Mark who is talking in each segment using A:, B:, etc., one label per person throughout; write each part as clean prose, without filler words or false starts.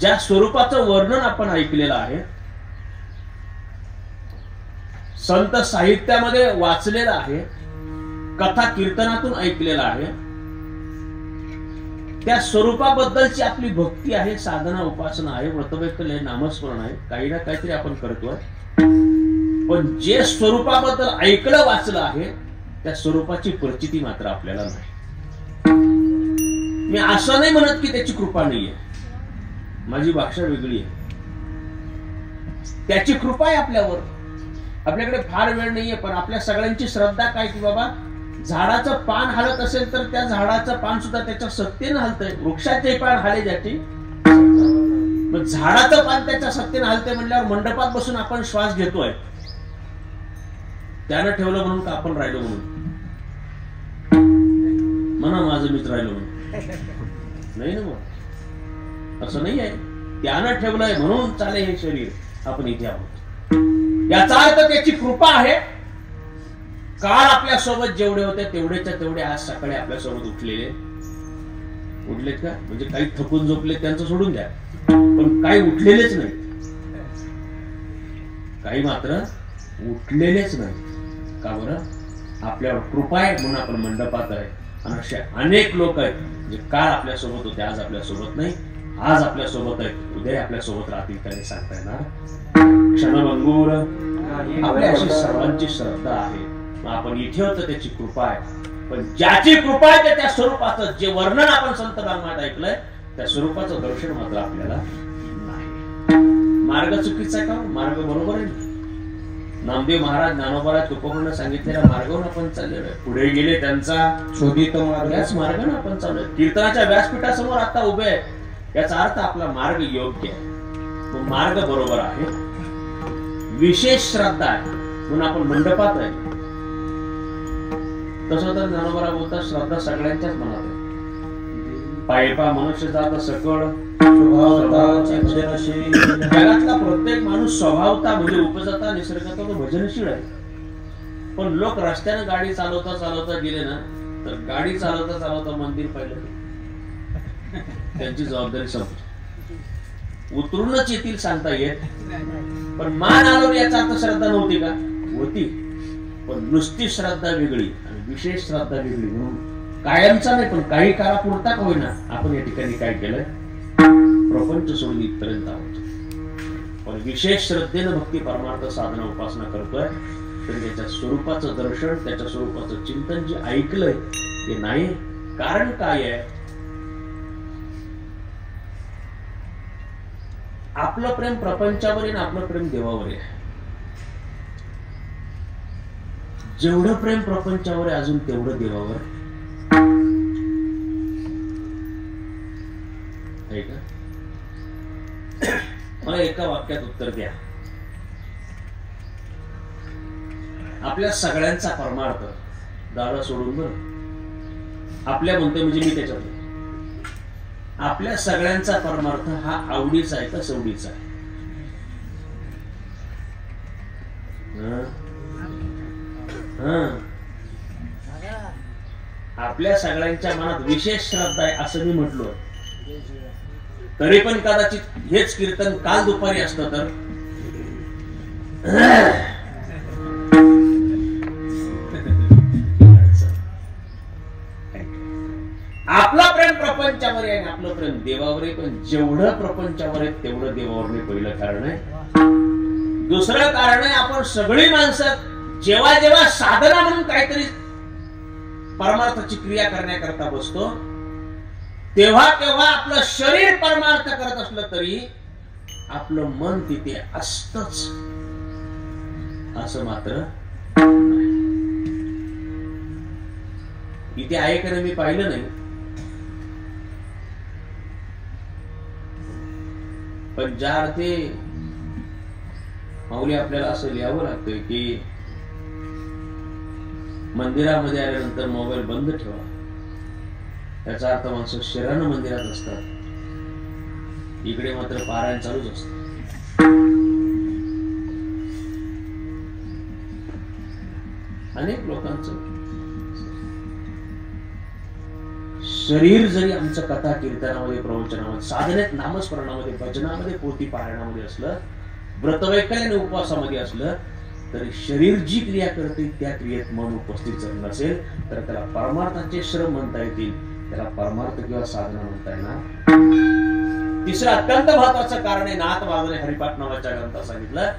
A: ज्या स्वरूपाचं वर्णन आपण ऐकलेलं आहे, संत साहित्यामध्ये वाचलेलं आहे, कथा कीर्तनातून ऐकलेलं आहे, त्या स्वरूपाबद्दलची आपली भक्ती आहे, साधना उपासना आहे, व्रतवैकल्य आहे, नामस्मरण आहे, काही ना काहीतरी आपण करतोय. पण जे स्वरूपाबद्दल ऐकलं वाचलं आहे त्या स्वरूपाची प्रचिती मात्र आपल्याला नाही. मी असं नाही म्हणत की त्याची कृपा नाहीये, माझी भाषा वेगळी आहे. त्याची कृपा आहे आपल्यावर. आपल्याकडे फार वेळ नाहीये, पण आपल्या सगळ्यांची श्रद्धा काय की बाबा झाडाचं पान हलत असेल तर त्या झाडाचं पान सुद्धा त्याच्या सत्तेनं हलतंय. वृक्षाचे पान हाले ज्याची, मग झाडाचं पान त्याच्या सत्तेनं हलतंय म्हणल्यावर मंडपात बसून आपण श्वास घेतोय, त्यानं ठेवलं म्हणून का आपण राहिलो म्हणून म्हणा माझं मित्र राहिलो म्हणून नाही ना. मग असं नाही आहे, त्यानं ठेवलंय म्हणून चाले हे शरीर, आपण इथे आहोत. याचा अर्थ त्याची कृपा आहे. काल आपल्या सोबत जेवढे होते तेवढेच्या तेवढे आज सकाळी आपल्या सोबत उठलेत का? म्हणजे काही थकून झोपले त्यांचं सोडून द्या, पण काही उठलेलेच नाही, काही मात्र उठलेलेच नाही. का बरं? आपल्यावर कृपा आहे म्हणून आपण मंडपात आहे. आणि असे अनेक लोक आहेत जे काल आपल्या सोबत होते, आज आपल्या सोबत नाही, आज आपल्या सोबत आहेत, उद्या आपल्या सोबत राहतील, काही सांगता येणार. क्षणभंगूर आपल्या अशी सर्वांची श्रद्धा आहे. आपण इथे होतो त्याची कृपा आहे. पण ज्याची कृपा आहे त्या स्वरूपाचं जे वर्णन आपण संत रामात ऐकलंय त्या स्वरूपाचं दर्शन मात्र आपल्याला नाही. मार्ग चुकीचा आहे का? मार्ग बरोबर आहे. नामदेव महाराज ज्ञानोबा तुकोबांना सांगितलेल्या मार्गावर आपण चाललेलो आहे. पुढे गेले त्यांचा शोधित मार्ग, याच मार्गाने आपण चाललोय. कीर्तनाच्या व्यासपीठासमोर आता उभे आहे, याचा अर्थ आपला मार्ग योग्य आहे, तो मार्ग बरोबर आहे. विशेष श्रद्धा आहे म्हणून आपण मंडपात आहे. तसं तर ज्ञानोबा बोलतात श्रद्धा सगळ्यांच्याच मनात आहे. पायपा मनुष्य जात सकळ जगातला प्रत्येक माणूस स्वभावता म्हणजे उपजता निसर्गाचा तो भजनशील आहे. पण लोक रस्त्याने गाडी चालवता चालवता गेले ना तर गाडी चालवता चालवता मंदिर पाहिलं त्यांची जबाबदारी संपली. उतरूनच येतील सांगता येत. पण मान आलो याचा अर्थ श्रद्धा नव्हती का? होती, पण नुसती श्रद्धा वेगळी आणि विशेष श्रद्धा वेगळी. म्हणून कायमचा नाही पण काही काळापुरता का होईना आपण या ठिकाणी काय केलंय, प्रपंच सोडून इथपर्यंत आहोत. पण विशेष श्रद्धेनं भक्ती परमार्थ साधना उपासना करतोय तर त्याच्या स्वरूपाचं दर्शन, त्याच्या स्वरूपाचं चिंतन जे ऐकलंय ते नाही. कारण काय आहे? आपलं प्रेम प्रपंचावर आहे ना आपलं प्रेम देवावर आहे. जेवढं प्रेम प्रपंचावर आहे अजून तेवढं देवावर आहे का? मला एका वाक्यात उत्तर द्या. आपल्या सगळ्यांचा परमार्थ दादा सोडून बरं आपल्या म्हणतोय म्हणजे मी त्याच्यात आपल्या सगळ्यांचा परमार्थ हा आवडीचा आहे का सवडीचा आहे? आपल्या सगळ्यांच्या मनात विशेष श्रद्धा आहे असं मी म्हटलो. तरी पण कदाचित हेच कीर्तन काल दुपारी असतं तर आपला प्रेम प्रपंचावर आहे आपलं प्रेम देवावर आहे. पण जेवढं प्रपंचावर आहे तेवढं देवावर नाही. पहिलं कारण आहे. दुसरं कारण आहे आपण सगळी माणसं जेव्हा जेव्हा साधना म्हणून काहीतरी परमार्थाची क्रिया करण्याकरता बसतो तेव्हा तेव्हा आपलं शरीर परमार्थ करत असलं तरी आपलं मन तिथे असतच असं मात्र इथे आहे का नाही मी पाहिलं नाही. पण ज्या अर्थी माऊली आपल्याला असं लिहावं लागतंय की मंदिरामध्ये आल्यानंतर मोबाईल बंद ठेवा. त्याचा अर्थ माणसं शरीरानं मंदिरात असतात, इकडे मात्र पारायण चालूच असतं. अनेक लोकांचं शरीर जरी आमचं कथा कीर्तनामध्ये, प्रवचनामध्ये, साधनेत, नामस्मरणामध्ये, भजनामध्ये, पोथी पारायणामध्ये असलं, व्रतवैकल्य आणि उपवासामध्ये असलं, तरी शरीर जी क्रिया करते त्या क्रियेत मन उपस्थित जर नसेल तर त्याला परमार्थाचे श्रम म्हणता येतील, त्याला परमार्थ किंवा साधना म्हणता येणार. तिसरं अत्यंत महत्वाचं कारण आहे, नाथ वाजले हरिपाठ नावाच्या ग्रंथात सांगितलं,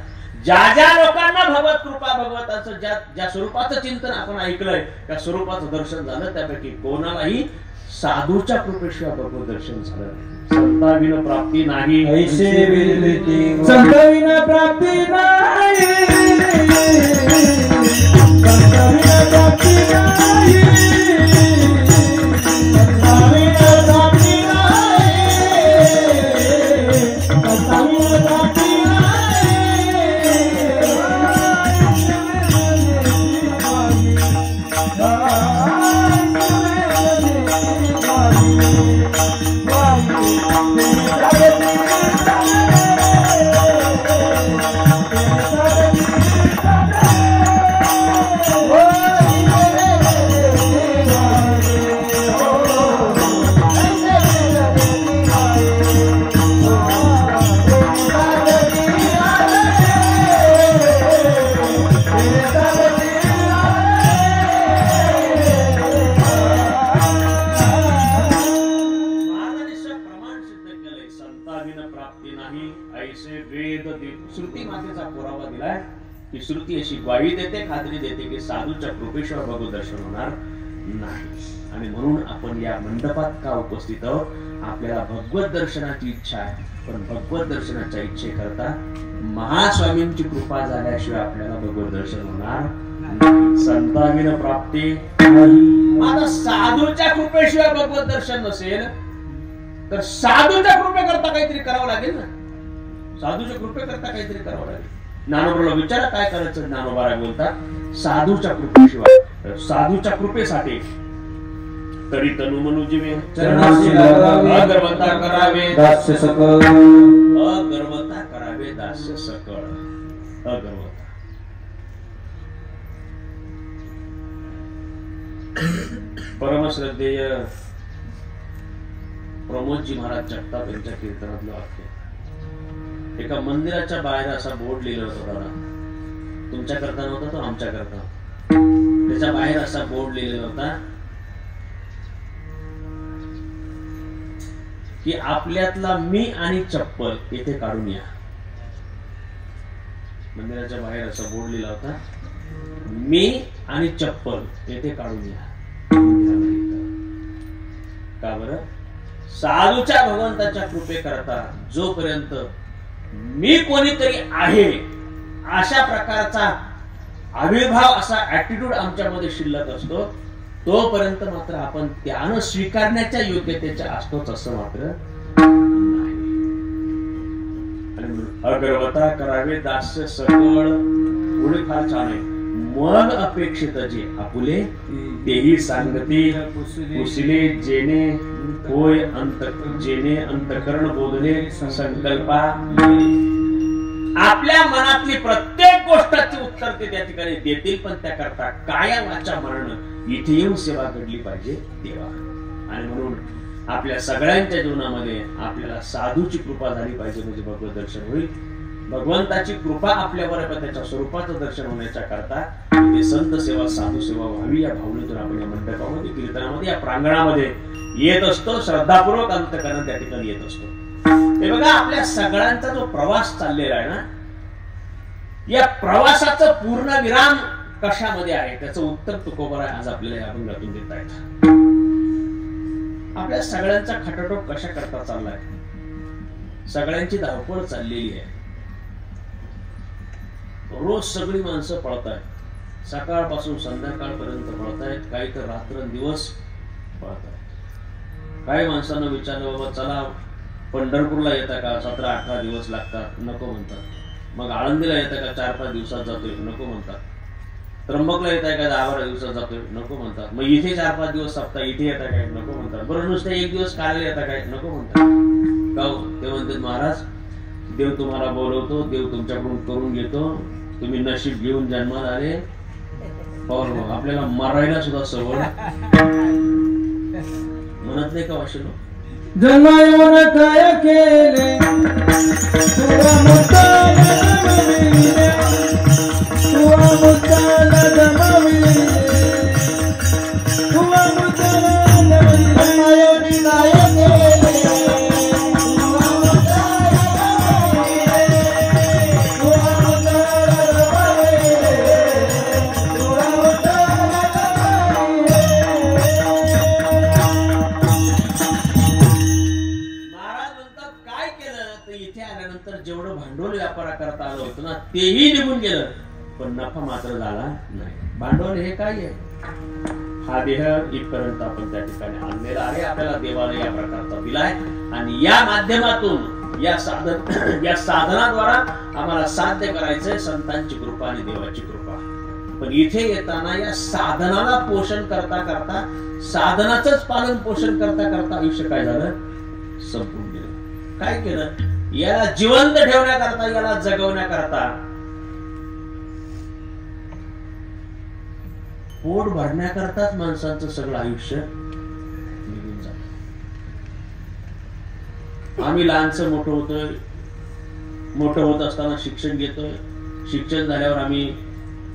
A: ज्या ज्या लोकांना भगवत कृपा, भगवताचं ज्या स्वरूपाचं चिंतन आपण ऐकलंय, त्या स्वरूपाचं दर्शन झालं, त्यापैकी कोणालाही साधूच्या कृपेशिवाय भगवत दर्शन झालं नाही. संताविना प्राप्ती नाही, ऐसे वेद संताविना प्राप्ती नाही, संताविना प्राप्ती नाही, संताविना प्राप्ती नाही, संताविना प्राप्ती श्रुती अशी ग्वाही देते, खात्री देते की साधूच्या कृपेशिवाय भगवत दर्शन होणार नाही. आणि म्हणून आपण या मंडपात का उपस्थित आहोत? आपल्याला भगवत दर्शनाची इच्छा आहे, पण भगवत दर्शनाच्या इच्छेकरता महास्वामींची कृपा झाल्याशिवाय आपल्याला भगवत दर्शन होणार नाही. संताविना प्राप्ती नाही. आता साधूच्या कृपेशिवाय भगवत दर्शन नसेल तर साधूच्या कृपेकरता काहीतरी करावं लागेल ना. साधूच्या कृपेकरता काहीतरी करावं लागेल. ज्ञानोबाला विचारा काय करायचं. ज्ञानोबा बोलतात, साधूच्या कृपेशिवाय, साधूच्या कृपेसाठी तरी तनु मनु जीवे चरणाशी लागावे, अगर्वता करावे दास्य सकळ, अगर्वता करावे दास्य सकळ. अगर्वता परमश्रद्धेय प्रमोदजी महाराज जगताप यांच्या कीर्तनातलं वाक्य. एका मंदिराच्या बाहेर असा बोर्ड लिहिला होता दादा, तुमच्या करता नव्हता तो, आमच्या करता. त्याच्या बाहेर असा बोर्ड लिहिलेला होता की आपल्यातला मी आणि चप्पल येथे काढून या. मंदिराच्या बाहेर असा बोर्ड लिहिला होता, मी आणि चप्पल येथे काढून या. का बरं? साधूच्या भगवंताच्या कृपे करता जोपर्यंत मी कोणीतरी आहे अशा प्रकारचा आविर्भाव, असा ऍटिट्यूड आमच्यामध्ये शिल्लक असतो, तोपर्यंत मात्र आपण त्यानं स्वीकारण्याच्या योग्यतेच्या असतोच असं मात्र नाही. अगर्वता करावे दास्य सकळ. पुढे फार छान आहे. मग अपेक्षित जे आपुले तेही सांगते, कुसले जेणे होय अंत, जेणे अंतकरण बोधले संकल्पा. आपल्या मनातली प्रत्येक गोष्टाचे उत्तर ते त्या ठिकाणी देतील, पण त्याकरता काया वाचा मरण इथे येऊन सेवा घडली पाहिजे तेव्हा. आणि म्हणून आपल्या सगळ्यांच्या जीवनामध्ये आपल्याला साधूची कृपा झाली पाहिजे, म्हणजे भगवत दर्शन होईल. भगवंताची कृपा आपल्यावर आहे, पण त्याच्या स्वरूपाचं दर्शन होण्याच्या करता संत सेवा, साधू सेवा व्हावी या भावनेतून आपण या मंडपामध्ये, कीर्तनामध्ये, या प्रांगणामध्ये येत असतो. श्रद्धापूर्वक अंतःकरण त्या ठिकाणी येत असतो. ते बघा, आपल्या सगळ्यांचा जो प्रवास चाललेला आहे ना, या प्रवासाचं पूर्ण विराम कशामध्ये आहे त्याचं उत्तर तुकोबरा आज आपल्याला या अभंगातून देता येत. आपल्या सगळ्यांचा खटाटोप कशा करता चाललाय? सगळ्यांची धावपळ चाललेली आहे. रोज सगळी माणसं पळतायत, सकाळपासून संध्याकाळपर्यंत पळतायत, काही तर रात्रंदिवस पळतायत. काही माणसांना विचारलं, बाबा चला पंढरपूरला येता का, 17-18 दिवस लागतात, नको म्हणतात. मग आळंदीला येता का, 4-5 दिवसात जातोय, नको म्हणतात. त्र्यंबकला येताय का, 10-12 दिवसात जातोय, नको म्हणतात. मग इथे 4-5 दिवस सप्ताह, इथे येता काय, नको म्हणतात. बरं नुसतं 1 दिवस कार्याला येता काय, नको म्हणतात. का ते म्हणतात, महाराज देव तुम्हाला बोलवतो, देव तुमच्याकडून करून घेतो, तुम्ही नशीब घेऊन जन्माला आले, आपल्याला मरायला सुद्धा सवड. म्हणत नाही का वाशिनो?
B: जन्मायोन काय केले तुला मुक्ताला जमविले, तुला मुक्ताला जमविले, तुला मुक्ताला जमविले. जन्मायोन काय केले तुला मुक्ताला जमविले, तुला मुक्ताला जमविले, तुला मुक्ताला जमविले.
A: काय केलं तर इथे आल्यानंतर जेवढं भांडवल व्यापार करता आलं होतं ना तेही निघून गेलं, पण नफा मात्र झाला नाही. भांडवल हे काय आहे? हा देह इथपर्यंत आपण त्या ठिकाणी आणलेला आहे, आपल्याला देवाला या प्रकारचा दिलाय आणि या माध्यमातून या साधनाद्वारा आम्हाला साध्य करायचंय संतांची कृपा आणि देवाची कृपा. पण इथे येताना या साधनाला पोषण करता करता, साधनाचंच पालन पोषण करता करता आयुष्य काय झालं? संपून गेलं. काय केलं? याला जिवंत ठेवण्याकरता, याला जगवण्याकरता, पोट भरण्याकरताच माणसांचं सगळं आयुष्य निघून जात. आम्ही लहानचं मोठं होतोय, मोठं होत असताना शिक्षण घेतोय, शिक्षण झाल्यावर आम्ही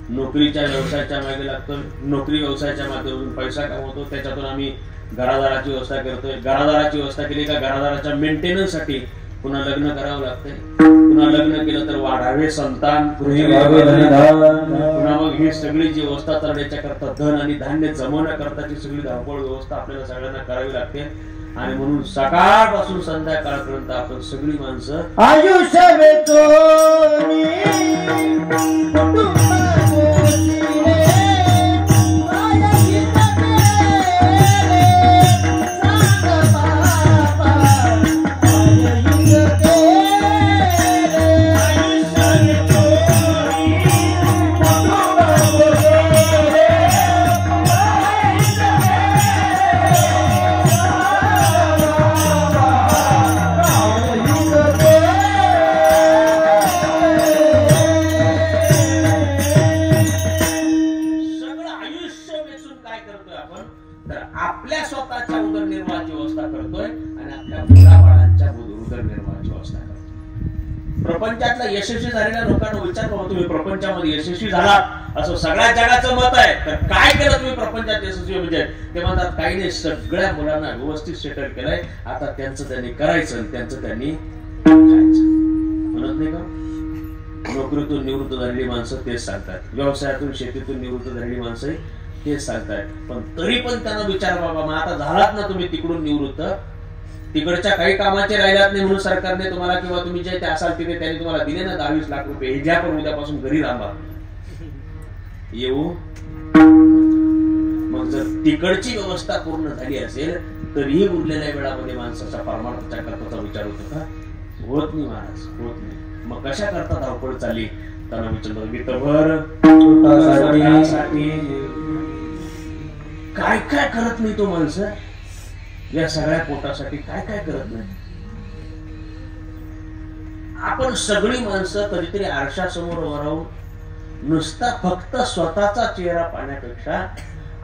A: नोकरीच्या व्यवसायाच्या मागे लागतोय, नोकरी व्यवसायाच्या माध्यमातून पैसा कमवतो, त्याच्यातून आम्ही घरादाराची व्यवस्था करतोय, घरादाराची व्यवस्था केली का घरादाराच्या मेंटेनन्स साठी पुन्हा लग्न करावं लागतंय, पुन्हा लग्न केलं तर वाढावे संतान, पुन्हा मग ही सगळी जी व्यवस्था करण्याच्या करता धन आणि धान्य जमवण्याकरताची सगळी धावपळ व्यवस्था आपल्याला सगळ्यांना करावी लागते. आणि म्हणून सकाळपासून संध्याकाळपर्यंत आपण सगळी माणसं
B: आयुष्य
A: आपल्या स्वतःच्या उदरनिर्वाहाची व्यवस्था करतोय आणि आपल्या मुलाबाळांच्या उदरनिर्वाहाची व्यवस्था करतोय. प्रपंचातल्या यशस्वी झालेल्या लोकांना विचार करा, तुम्ही प्रपंचामध्ये यशस्वी झालात असं सगळ्या जगाचं मत आहे, तर काय केलं तुम्ही प्रपंचात यशस्वी? म्हणजे ते म्हणतात काही नाही, सगळ्या मुलांना व्यवस्थित सेटल केलंय, आता त्यांचं त्यांनी करायचं आणि त्यांचं त्यांनी खायचं. म्हणत नाही का? नोकरीतून निवृत्त झालेली माणसं तेच सांगतात, व्यवसायातून शेतीतून निवृत्त झालेली माणसं तेच सांगतायत. पण तरी पण त्यांना विचार, बाबा मग आता झालात ना तुम्ही तिकडून निवृत्त, तिकडच्या काही कामाचे राहिलात नाही म्हणून सरकारने तुम्हाला किंवा तुम्ही जे असाल तिथे त्यांनी तुम्हाला दिले ना 22 लाख रुपये, हे ज्या पण उद्यापासून घरी राहा येऊ. मग जर तिकडची व्यवस्था पूर्ण झाली असेल तरीही उरलेल्या वेळामध्ये माणसाचा परमार्थाच्या करताचा विचार होतो का? होत नाही महाराज, होत नाही. मग कशा करता धावपळ चालली? त्यांना विचारलं, वितभर काय काय करत नाही तो माणसं, या सगळ्या पोटासाठी काय काय करत नाही. आपण सगळी माणसं कधीतरी आरशासमोर उभं राहून नुसता फक्त स्वतःचा चेहरा पाहण्यापेक्षा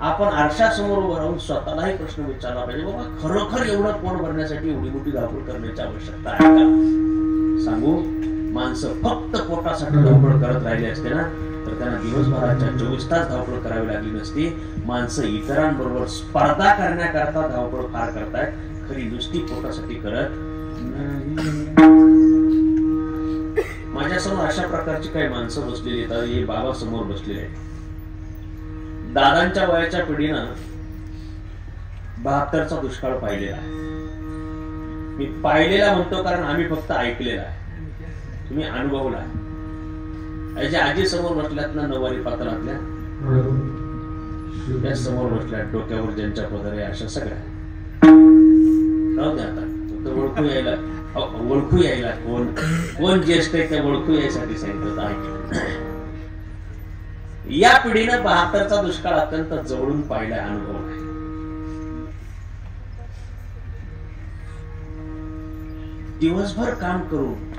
A: आपण आरशासमोर उभं राहून स्वतःलाही प्रश्न विचारला पाहिजे, बाबा खरोखर एवढं पोट भरण्यासाठी एवढी मोठी धावपळ करण्याची आवश्यकता आहे का? सांगू, माणसं फक्त पोटासाठी धावपळ करत राहिले असते ना तर त्यांना दिवसभराच्या 24 तास धावपळ करावी लागली नसती. माणसं इतरांबरोबर स्पर्धा करण्याकरता धावपळ फार करतायत, खरी नुसती पोटासाठी करत नाही. माझ्यासमोर अशा प्रकारची काही माणसं बसलेली आहेत. हे बाबा समोर बसलेले आहेत. दादांच्या वयाच्या पिढीनं 72चा दुष्काळ पाहिलेला आहे. मी पाहिलेला म्हणतो कारण आम्ही फक्त ऐकलेला आहे, तुम्ही अनुभवला आहे. याच्या आजी समोर बसल्यात ना, नऊवारी पातळातल्या त्या समोर बसल्यात, डोक्यावर ज्यांच्या पदर आहे अशा सगळ्या. राहू द्या आता, फक्त ओळखू यायला कोण ज्येष्ठ आहे त्या ओळखू यायसाठी सांगितलं. या पिढीनं 72चा दुष्काळ अत्यंत जवळून पाहिलाय, अनुभव आहे. दिवसभर काम करून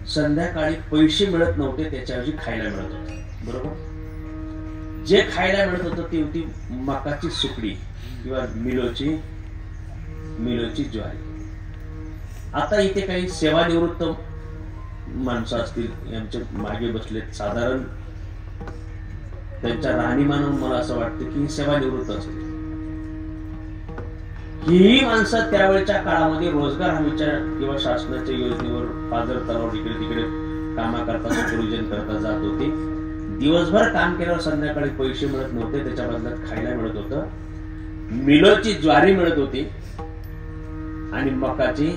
A: संध्याकाळी पैसे मिळत नव्हते, त्याच्याऐवजी खायला मिळत होते. बरोबर, जे खायला मिळत होतं ती होती मकाची सुकडी किंवा मिलोची मिलोची ज्वारी. आता इथे काही सेवानिवृत्त माणसं असतील, यांच्या मागे बसलेत, साधारण त्यांच्या राहणीमानावरून मला असं वाटतं की सेवानिवृत्त असतील. ही माणसं त्यावेळेच्या काळामध्ये रोजगार हमीच्या किंवा शासनाच्या योजनेवर पाझर तलाव इकडे तिकडे कामा करता सुपरविजन करता जात होते. दिवसभर काम केल्यावर संध्याकाळी पैसे मिळत नव्हते, त्याच्या बदल्यात खायला मिळत होतं. मिलोची ज्वारी मिळत होती आणि मकाची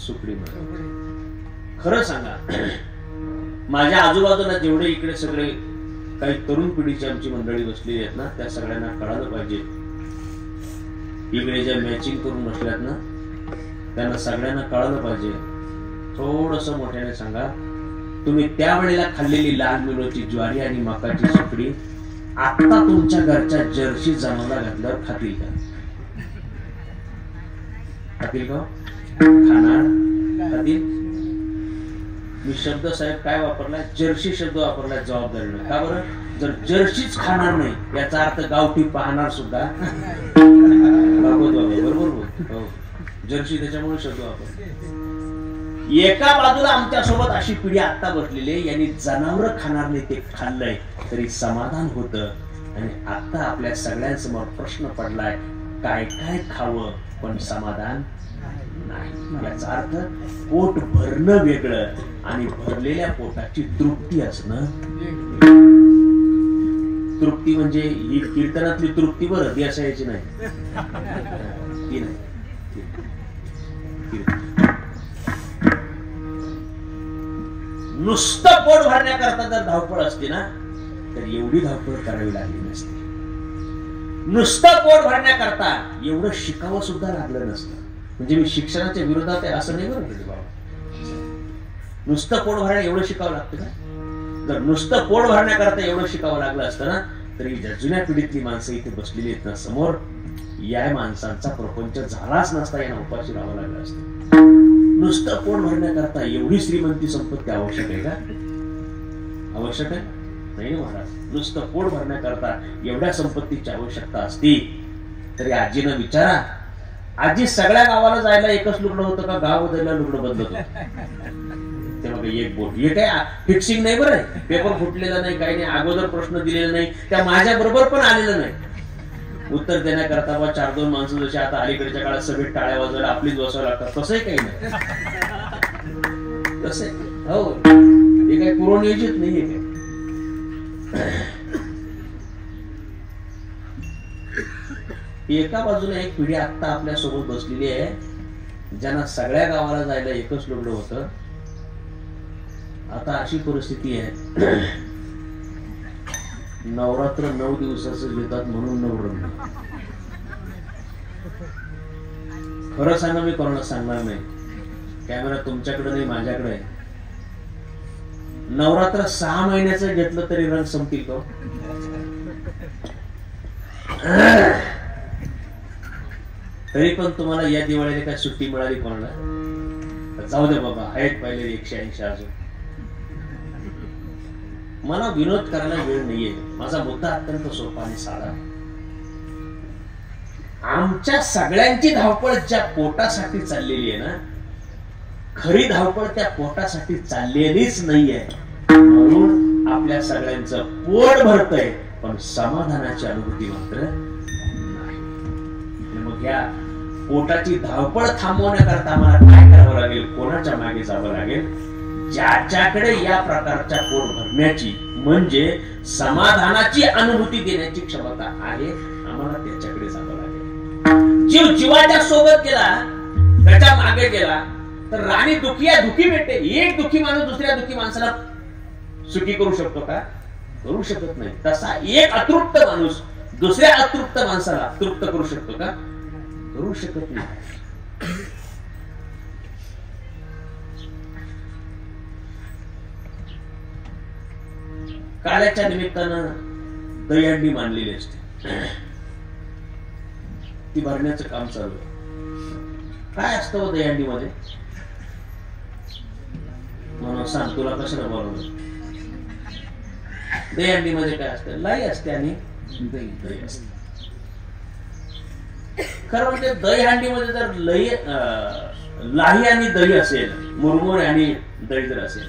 A: सुकडी मिळत होती. खरं सांगा, माझ्या आजूबाजूला जेवढे इकडे सगळे काही तरुण पिढीची आमची मंडळी बसलेली आहेत ना, त्या सगळ्यांना कळालं पाहिजे. इकडे ज्या मॅचिंग करून बसल्यात ना, त्यांना सगळ्यांना कळालं पाहिजे. थोडस मोठ्याने सांगा, तुम्ही त्यावेळेला खाल्लेली लाल मिलोची ज्वारी आणि मकाची सुकडी आता तुमच्या घरच्या जर्सी जनावराला घातल्यावर खातील का? खातील का? खाणार? खातील? मी शब्द साहेब काय वापरलाय? जर्सी शब्द वापरलाय जबाबदारीने. का बरं? जर जर्सीच खाणार नाही याचा अर्थ गावठी पाहणार सुद्धा बरोबर. जर्सी त्याच्यामुळे शब्द वापर. एका बाजूला आमच्या सोबत अशी पिढी आता बसलेली आहे, यांनी जनावर खाणार नाही ते खाल्लंय तरी समाधान होतं. आणि आता आपल्या सगळ्यांसमोर प्रश्न पडलाय, काय काय खावं पण समाधान नाही. याचा अर्थ पोट भरणं वेगळं आणि भरलेल्या पोटाची तृप्ती असणं. तृप्ती म्हणजे ही कीर्तनातली तृप्ती बरं, ती असायची नाही. ती नाही. नुसतं पोट भरण्याकरता जर धावपळ असते ना, तर एवढी धावपळ करावी लागली नसते. नुसतं पोट भरण्याकरता एवढं शिकावं सुद्धा लागलं नसतं. म्हणजे मी शिक्षणाच्या विरोधात आहे असं नाही बरं बाबा. नुसतं पोट भरायला एवढं शिकावं लागतं का? जर नुसतं पोट भरण्याकरता एवढं शिकावं लागलं असतं ना, तरी जुन्या पिढीतली माणसं इथे बसलेली आहेत ना समोर, या माणसांचा प्रपंच झालाच नसता, यांना उपाशी राहावं लागलं असतं. नुसतं पोट भरण्याकरता एवढी श्रीमंती संपत्ती आवश्यक आहे का? आवश्यक आहे नाही महाराज. नुसतं पोट भरण्याकरता एवढ्या संपत्तीची आवश्यकता असती तरी आजीनं विचारा, आजी सगळ्या गावाला जायला एकच लुगडं होतं का गाव बदलला लुगडं बदलत होतं? ते बघा एक बोट, हे काय फिक्सिंग नाही बरं. पेपर फुटलेला नाही, काही नाही, अगोदर प्रश्न दिलेला नाही, त्या माझ्या बरोबर पण आलेलं नाही. उत्तर देण्याकरता बा 4-2 माणसं जशी आता अलीकडच्या काळात सगळे टाळ्या वाजवायला आपलीच बसावं लागतात, तसंही काही नाही. तसं हो, हे काही पूर्वनियोजित नाहीये काय. एका बाजूला एक पिढी आता आपल्या सोबत बसलेली आहे, ज्यांना सगळ्या गावाला जायला एकच लुगडं होतं. आता अशी परिस्थिती आहे, नवरात्र 9 दिवसाचं घेतात म्हणून नवरत्न. खरं सांगा, मी कोणाला सांगणार नाही, कॅमेरा तुमच्याकडे नाही माझ्याकडे आहे. नवरात्र 6 महिन्याचं घेतलं तरी रंग संपतील का? तरी पण तुम्हाला या दिवाळीला काय सुट्टी मिळाली कोणाला? जाऊ दे बाबा, आहेत पहिले 180 अजून. मला विनोद करायला वेळ नाहीये. माझा मुद्दा अत्यंत सोपा आणि साधा. आमच्या सगळ्यांची धावपळ ज्या पोटासाठी चाललेली आहे ना, खरी धावपळ त्या पोटासाठी चाललेलीच नाहीये. म्हणून आपल्या सगळ्यांचं पोट भरतंय पण समाधानाची अनुभूती मात्र नाही. मग या पोटाची धावपळ थांबवण्याकरता आम्हाला काय करावं लागेल? कोणाच्या मागे जावं लागेल? ज्याच्याकडे या प्रकारच्या पोट भरण्याची म्हणजे समाधानाची अनुभूती देण्याची क्षमता आहे, आम्हाला त्याच्याकडे जावं लागेल. जीव जीवाच्या सोबत गेला, त्याच्या मागे गेला तर राणी दुखी भेटते. एक दुखी माणूस दुसऱ्या दुखी माणसाला सुखी करू शकतो का? करू शकत नाही. तसा एक अतृप्त माणूस दुसऱ्या अतृप्त माणसाला तृप्त करू शकतो का? करू शकत नाही. काल्याच्या निमित्तानं दहीहंडी मांडलेली असते, ती भरण्याचं काम चालू आहे. काय असतं दहीहंडी मध्ये? म्हणून सांग, तुला कशाला बोलवलं? दहीहंडी मध्ये काय असतं? लाई असते आणि दही असते. खरं म्हणजे दहीहंडीमध्ये जर लाही आणि दही असेल, मुरमुरे आणि दही जर असेल,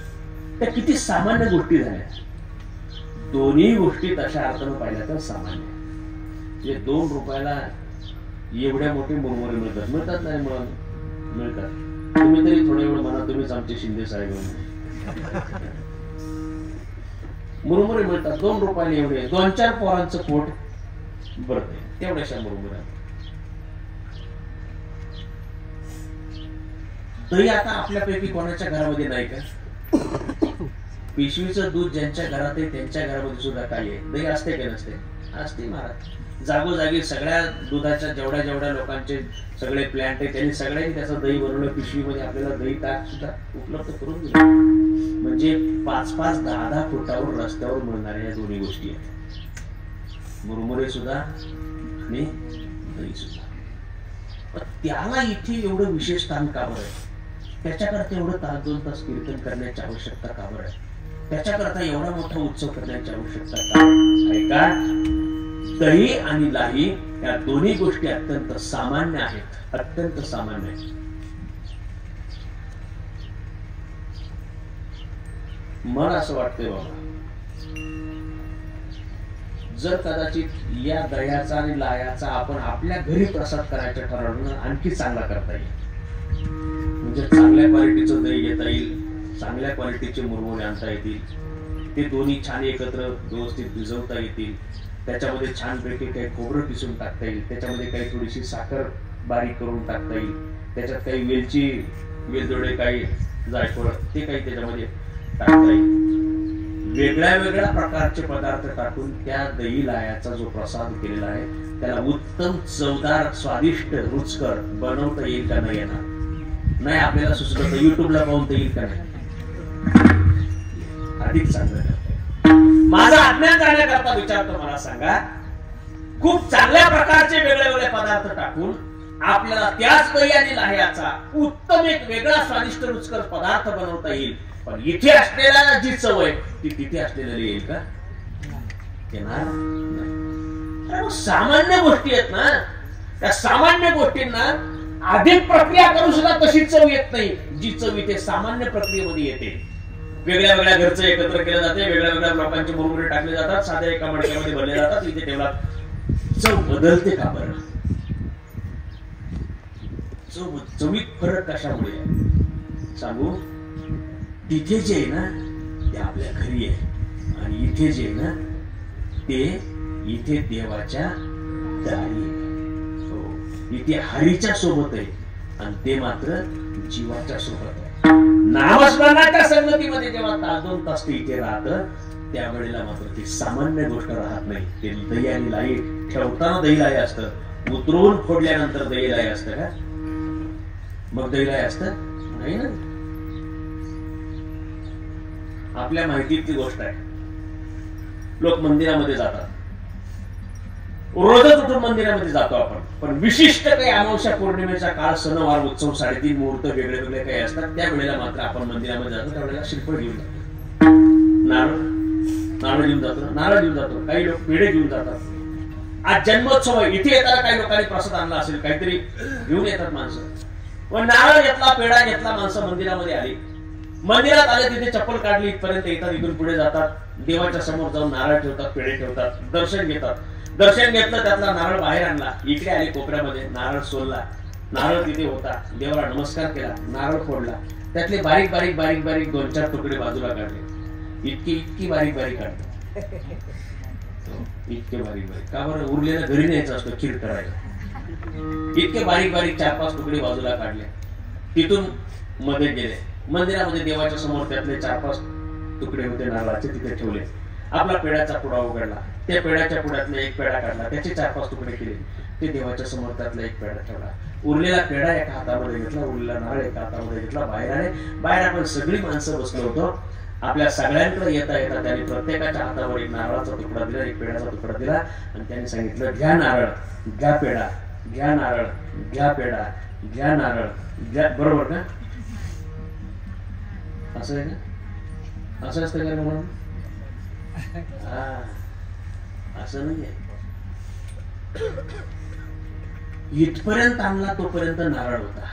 A: त्या किती सामान्य गोष्टी झाल्या. दोन्ही गोष्टी तशा अर्थानं पाहिल्या तर सामान्य. जे 2 रुपयाला एवढ्या मोठे मुरमुरे मिळतात नाही मिळतात. तुम्ही तरी थोडे वेळ म्हणा, तुम्हीच आमचे शिंदे साहेब. मुरमुरे मिळतात 2 रुपयाला एवढे, 2-4 पोरांचं पोट भरते तेवढ्याशा मुरमुऱ्या. दही आता आपल्यापैकी कोणाच्या घरामध्ये नाही का? पिशवीचं दूध ज्यांच्या घरात आहे त्यांच्या घरामध्ये सुद्धा काही आहे. दही असते का नसते? असते महाराज. जागोजागी सगळ्या दुधाच्या जेवढ्या लोकांचे सगळे प्लॅन्ट आहे त्यांनी सगळ्यांनी त्याचं दही बनवलं. पिशवीमध्ये आपल्याला दही ताक सुद्धा उपलब्ध करून दिलं. म्हणजे 5-5, 10-10 फुटावर रस्त्यावर मिळणाऱ्या या दोन्ही गोष्टी आहेत, मुरमुरे सुद्धा आणि दही सुद्धा. पण त्याला इथे एवढं विशेष स्थान का बरं आहे? त्याच्याकरता एवढं 2 तास कीर्तन करण्याची आवश्यकता का बरं आहे? त्याच्याकरता एवढा मोठा उत्सव करण्याची आवश्यकता का आहे? का दही आणि लाही या दोन्ही गोष्टी अत्यंत सामान्य आहेत, अत्यंत सामान्य आहेत. मला असं वाटतंय बाबा, जर कदाचित या दह्याचा आणि लाह्याचा आपण आपल्या घरी प्रसाद करायचं ठरवलं, आणखी चांगला करता येईल. म्हणजे चांगल्या क्वालिटीचं दही घेता येईल, चांगल्या क्वालिटीचे मुरमुरे आणता येतील, ते दोन्ही छान एकत्र व्यवस्थित भिजवता येतील. त्याच्यामध्ये छानपैकी काही खोबरं पिसून टाकता येईल, त्याच्यामध्ये काही थोडीशी साखर बारीक करून टाकता येईल, त्याच्यात काही वेलची, वेलदोडे, काही जायफळ ते काही त्याच्यामध्ये टाकता येईल. वेगळ्या प्रकारचे पदार्थ टाकून त्या दही लाह्याचा जो प्रसाद केलेला आहे त्याला उत्तम, चवदार, स्वादिष्ट, रुचकर बनवता येईल का नाही येणार? नाही आपल्याला सुचलं तर युट्यूबला पाहून तर येईल का नाही? अधिक चांगलं. माझा अज्ञान करण्याकरता विचारतो, मला सांगा, खूप चांगल्या प्रकारचे वेगळे पदार्थ टाकून आपल्याला त्याच दही आणि लाह्याचा उत्तम एक वेगळा स्वादिष्ट रुचकर पदार्थ बनवता येईल. पण इथे असलेला जी चव आहे ती तिथे असलेली येईल का? येणार नाही. सामान्य गोष्टी आहेत ना, त्या सामान्य गोष्टींना अधिक प्रक्रिया करून सुद्धा तशी चव येत नाही जी चव इथे सामान्य प्रक्रियेमध्ये येते. वेगळ्या घरचं एकत्र केलं जाते, वेगळ्या लोकांचे मुरमुरे टाकले जातात, साध्या एका मडक्यामध्ये भरले जातात, इथे ठेवला. चव बदलते का बरं? चवीत फरक कशामुळे सांगू? तिथे जे आहे ना ते आपल्या घरी आहे, आणि इथे जे आहे ना ते इथे देवाच्या दारी आहे. हो, इथे हरीच्या सोबत आहे, आणि ते मात्र जीवाच्या सोबत आहे. नामस्मरणाच्या संगतीमध्ये जेव्हा 2 तास ते इथे राहतं त्यावेळेला मात्र ती सामान्य गोष्ट राहत नाही. ते दही आणि लाई ठेवताना दही लाई असतं, उतरवून फोडल्यानंतर दही लाई असतं का? मग दही लाई असतं नाही ना. आपल्या माहितीतली गोष्ट आहे, लोक मंदिरामध्ये जातात, रोजच उठून मंदिरामध्ये जातो आपण, पण विशिष्ट काही अमावस्या, पौर्णिमेचा काळ, सणवार, उत्सव, 3.5 मुहूर्त वेगळे काही असतात, त्यावेळेला मात्र आपण मंदिरामध्ये जातो. त्यावेळेला श्रीफळ घेऊन जातो, नारळ घेऊन जातो, काही लोक पेढे घेऊन जातात. आज जन्मोत्सव आहे, इथे येताना काही लोकांनी प्रसाद आणला असेल, काहीतरी घेऊन येतात माणसं. पण नारळ घेतला, पेढा घेतला, माणसं मंदिरामध्ये आली, मंदिरात आले, तिथे चप्पल काढली, इथपर्यंत येतात, इथून पुढे जातात, देवाच्या समोर जाऊन नारळ ठेवतात, पेढे ठेवतात, दर्शन घेतात. दर्शन घेतलं, त्यातला नारळ बाहेर आणला, इकडे आले कोपऱ्यामध्ये, नारळ सोलला, नारळ तिथे होता, देवाला नमस्कार केला, नारळ फोडला, त्यातले बारीक 2-4 तुकडे बाजूला काढले, इतकी बारीक काढले, इतके बारीक. का बरं? उरलेलं घरी न्यायचं असतं खीर करायला. इतके बारीक 4-5 तुकडे बाजूला काढले, तिथून मध्ये गेले, मंदिरामध्ये देवाच्या समोर त्यातले 4-5 तुकडे होते नारळाचे, तिथे ठेवले. आपला पेढ्याचा पुडा उघडला, त्या पेढ्याच्या पुड्यातला एक पेढा काढला, त्याचे 4-5 तुकडे केले, ते देवाच्या समोर त्यातला एक पेढा ठेवला. उरलेला पेढा एका हातामध्ये घेतला, उरलेला नारळ एका हातामध्ये घेतला, बाहेर आले. बाहेर आपण सगळी माणसं बसलो होतो. आपल्या सगळ्यांकडे येता त्यांनी प्रत्येकाच्या हातावर एक नारळाचा तुकडा दिला, एक पेढ्याचा तुकडा दिला, आणि त्यांनी सांगितलं, घ्या नारळ, घ्या पेढा, घ्या नारळ, घ्या पेढा, घ्या नारळ, घ्या. बरोबर का? असं आहे का? असं असतं का म्हणून? असं नाहीये. इथपर्यंत आणला तोपर्यंत नारळ होता,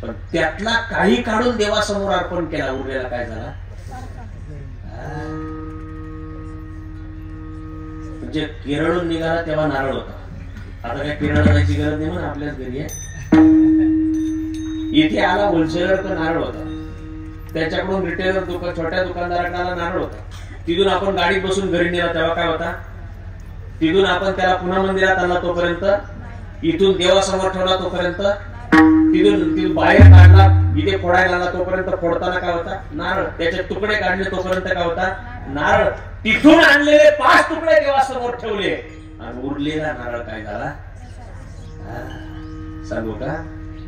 A: पण त्यातला काही काढून देवासमोर अर्पण केला, उरलेला काय झाला? म्हणजे केरळून निघाला तेव्हा नारळ होता, आता काय केरळ जायची गरज नाही म्हणून आपल्याच घरी आहे. इथे आला होलसेलर तर नारळ होता, त्याच्याकडून रिटेलर छोट्या दुकानदाराकडे नारळ होता, तिथून आपण गाडीत बसून घरी नेला तेव्हा काय होता, तिथून आपण त्याला पुन्हा मंदिरात आणला तोपर्यंत, इथून देवासमोर ठेवला तोपर्यंत, तिथून बाहेर काढला इथे फोडायला आला तोपर्यंत फोडताना काय होता? नारळ. त्याचे तुकडे काढले तोपर्यंत काय होता? नारळ. तिथून आणलेले 5 तुकडे देवासमोर ठेवले आणि उरलेला नारळ काय झाला? सांगू का?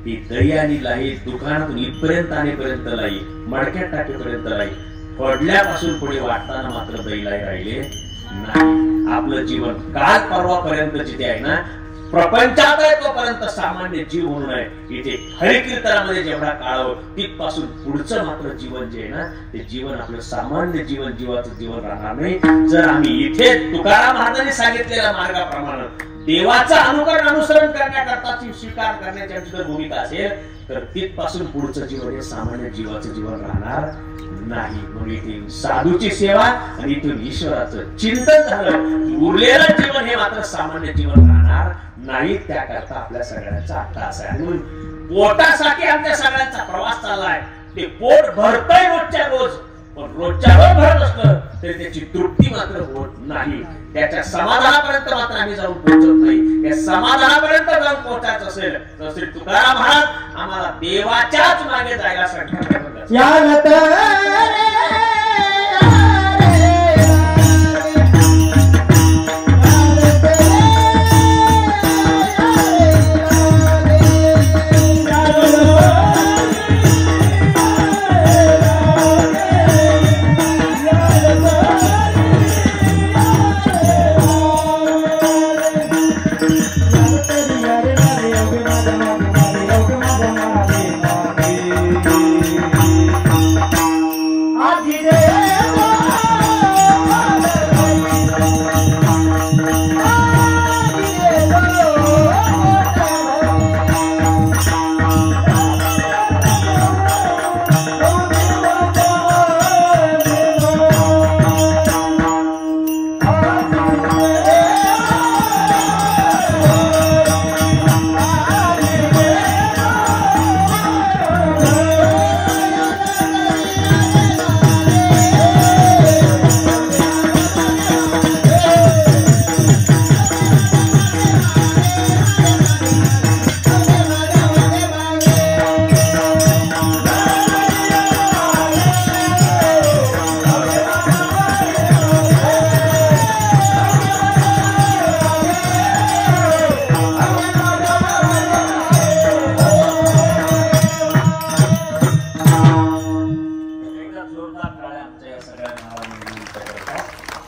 A: ती दही आणि लाई दुकानातून इथपर्यंत आणेपर्यंत लाई, मडक्यात टाकेपर्यंत लाई, पडल्यापासून पुढे वाटताना मात्र दही लाई राहिले नाही. आपलं जीवन काल परवापर्यंत जिथे आहे ना, प्रपंचात आहे तोपर्यंत सामान्य जीव म्हणून आहे. इथे हरिकीर्तनामध्ये जेवढा काळ तिथपासून पुढचं मात्र जीवन जे आहे ना, ते जीवन आपलं सामान्य जीवन, जीवाचं जीवन राहणार नाही. जर आम्ही इथे तुकाराम महाराजांनी सांगितलेल्या मार्गाप्रमाणे देवाचं अनुसरण करण्याकरताची स्वीकार करण्याची आमची जर भूमिका असेल तर तिथपासून पुढचं जीवन हे सामान्य जीवाचं जीवन राहणार नाही. म्हणून इथे साधूची सेवा आणि इथून ईश्वराचं चिंतन झालं, उरलेलं जीवन हे मात्र सामान्य जीवन राहणार नाही. त्याकरता आपल्या सगळ्यांचा अट्टास आहे. म्हणून पोटासाठी आमच्या सगळ्यांचा प्रवास चाललाय. ते पोट भरतय रोजच्या रोज, पण रोजच्या रोज भरत असलं तरी त्याची तृप्ती मात्र होत नाही. त्याच्या समाधानापर्यंत मात्र आम्ही जाऊन पोहोचत नाही. त्या समाधानापर्यंत जाऊन पोहोचायचं असेल तर श्री तुकाराम महाराज आम्हाला देवाच्याच मागे जायला सांगतात.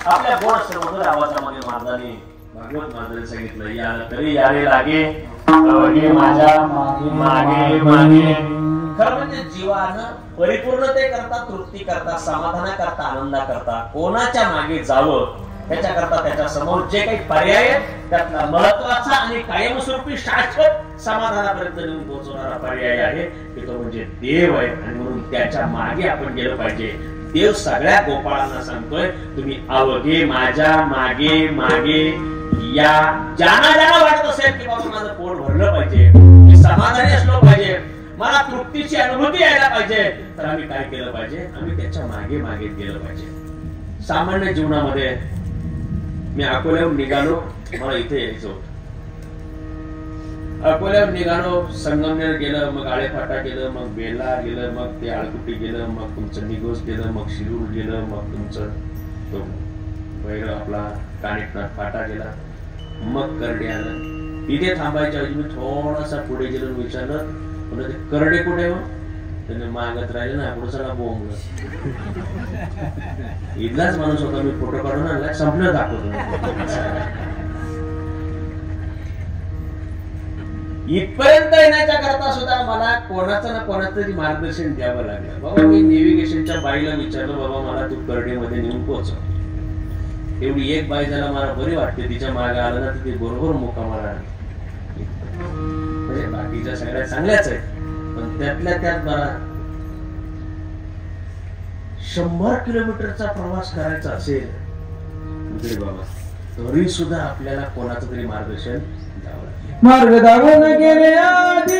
A: आपल्या गोड सर्वत्र आवाजामध्ये महाराजांनी भागवत महाराजांनी सांगितलं, या तरी यावे लागे माझ्या मागे मागे. खरं म्हणजे जीवानं परिपूर्णते करता, तृप्ती करता, समाधाना करता, आनंदा करता कोणाच्या मागे जावं त्याच्याकरता त्याच्या समोर जे काही पर्याय आहेत त्यातला महत्वाचा आणि कायमस्वरूपी शाश्वत समाधानापर्यंत नेऊन पोहोचवणारा पर्याय आहे की तो म्हणजे देव आहे. आणि म्हणून त्याच्या मागे आपण गेलं पाहिजे. देव सगळ्या गोपाळांना सांगतोय, तुम्ही अवघे माझ्या मागे मागे या. ज्यांना ज्यांना वाटत असेल की बाबा माझं पोट भरलं पाहिजे, मी समाधानी असलो पाहिजे, मला तृप्तीची अनुभूती यायला पाहिजे, तर आम्ही काय केलं पाहिजे? आम्ही त्याच्या मागे मागे गेलं पाहिजे. सामान्य जीवनामध्ये मी अकोल्याहून निघालो, मला इथे यायचं होतं. अकोल्याहून निघालो, संगमनेर गेलं, मग आळेफाटा गेलं, मग बेला गेलं, मग ते आळकुटी गेलं, मग तुमचं निगोज गेलं, मग शिरूर गेलं, मग तुमचं तो बैर आपला कानिकनाथ फाटा गेला, मग करडे आलं. इथे थांबायच्या ऐवजी मी थोडासा पुढे गेलो, विचारलं म्हणजे ते करडे कुठे हो? त्याने मागत राहिले ना, पुढे सगळा बोंबलं. इथलाच माणूस होता, मी फोटो काढून आणला, संपलं दाखवतो. इथपर्यंत येण्याच्या करता सुद्धा मला कोणाचं ना कोणाचं तरी मार्गदर्शन द्यावं लागलं. बाबा मी नेव्हिगेशनच्या बाईला विचारलं, बाबा मला तू करडेमध्ये नेऊन पोहोचव. एवढी एक बाई झाला मला बरी वाटते, तिच्या मागे आलं ना तिथे बरोबर मुक्कामाला आली. बाकीच्या सगळ्या चांगल्याच आहेत, पण त्यातल्या त्यात बरा 100 किलोमीटरचा प्रवास करायचा असेल तरी बाबा तरी सुद्धा आपल्याला कोणाचं तरी मार्गदर्शन द्यावं लागेल.
B: मार्ग दाखवून गेले आधी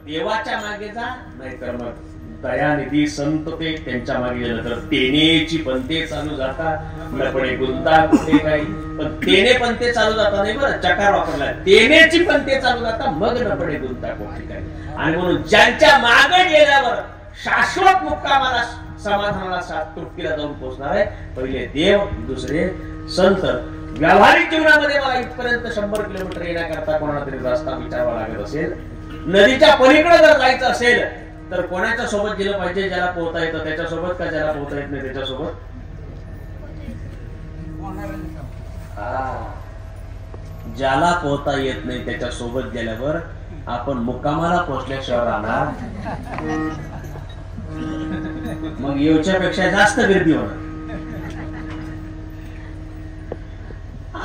A: देवाच्या मागे जा, नाहीतर मग दयानिधी संत ते त्यांच्या मागे गेलं तर तेनेची पंते चालू जातात, लपडे गुंता कुठे काही, पण तेने पंते चालू जातात नाही बरं, चकार वापरला, तेनेची पंते चालू जातात मग लपडे गुंता कुठे काही. आणि म्हणून ज्यांच्या मागे गेल्यावर शाश्वत मुक्कामाला समाधानाला तृप्तीला जाऊन पोहोचणार आहे, पहिले देव, दुसरे संत. व्यावहारिक जीवनामध्ये मला इथपर्यंत 100 किलोमीटर येण्याकरता कोणाला तरी रस्ता विचारावा लागत असेल, नदीच्या पलीकडे जर जायचं असेल तर कोणाच्या सोबत गेलं पाहिजे, ज्याला पोहता येतं त्याच्यासोबत का ज्याला पोहता येत नाही त्याच्यासोबत? ज्याला पोहता येत नाही त्याच्या सोबत गेल्यावर आपण मुक्कामाला पोहोचल्याशिवाय राहणार, मग येऊच्या पेक्षा जास्त गर्दी होणार.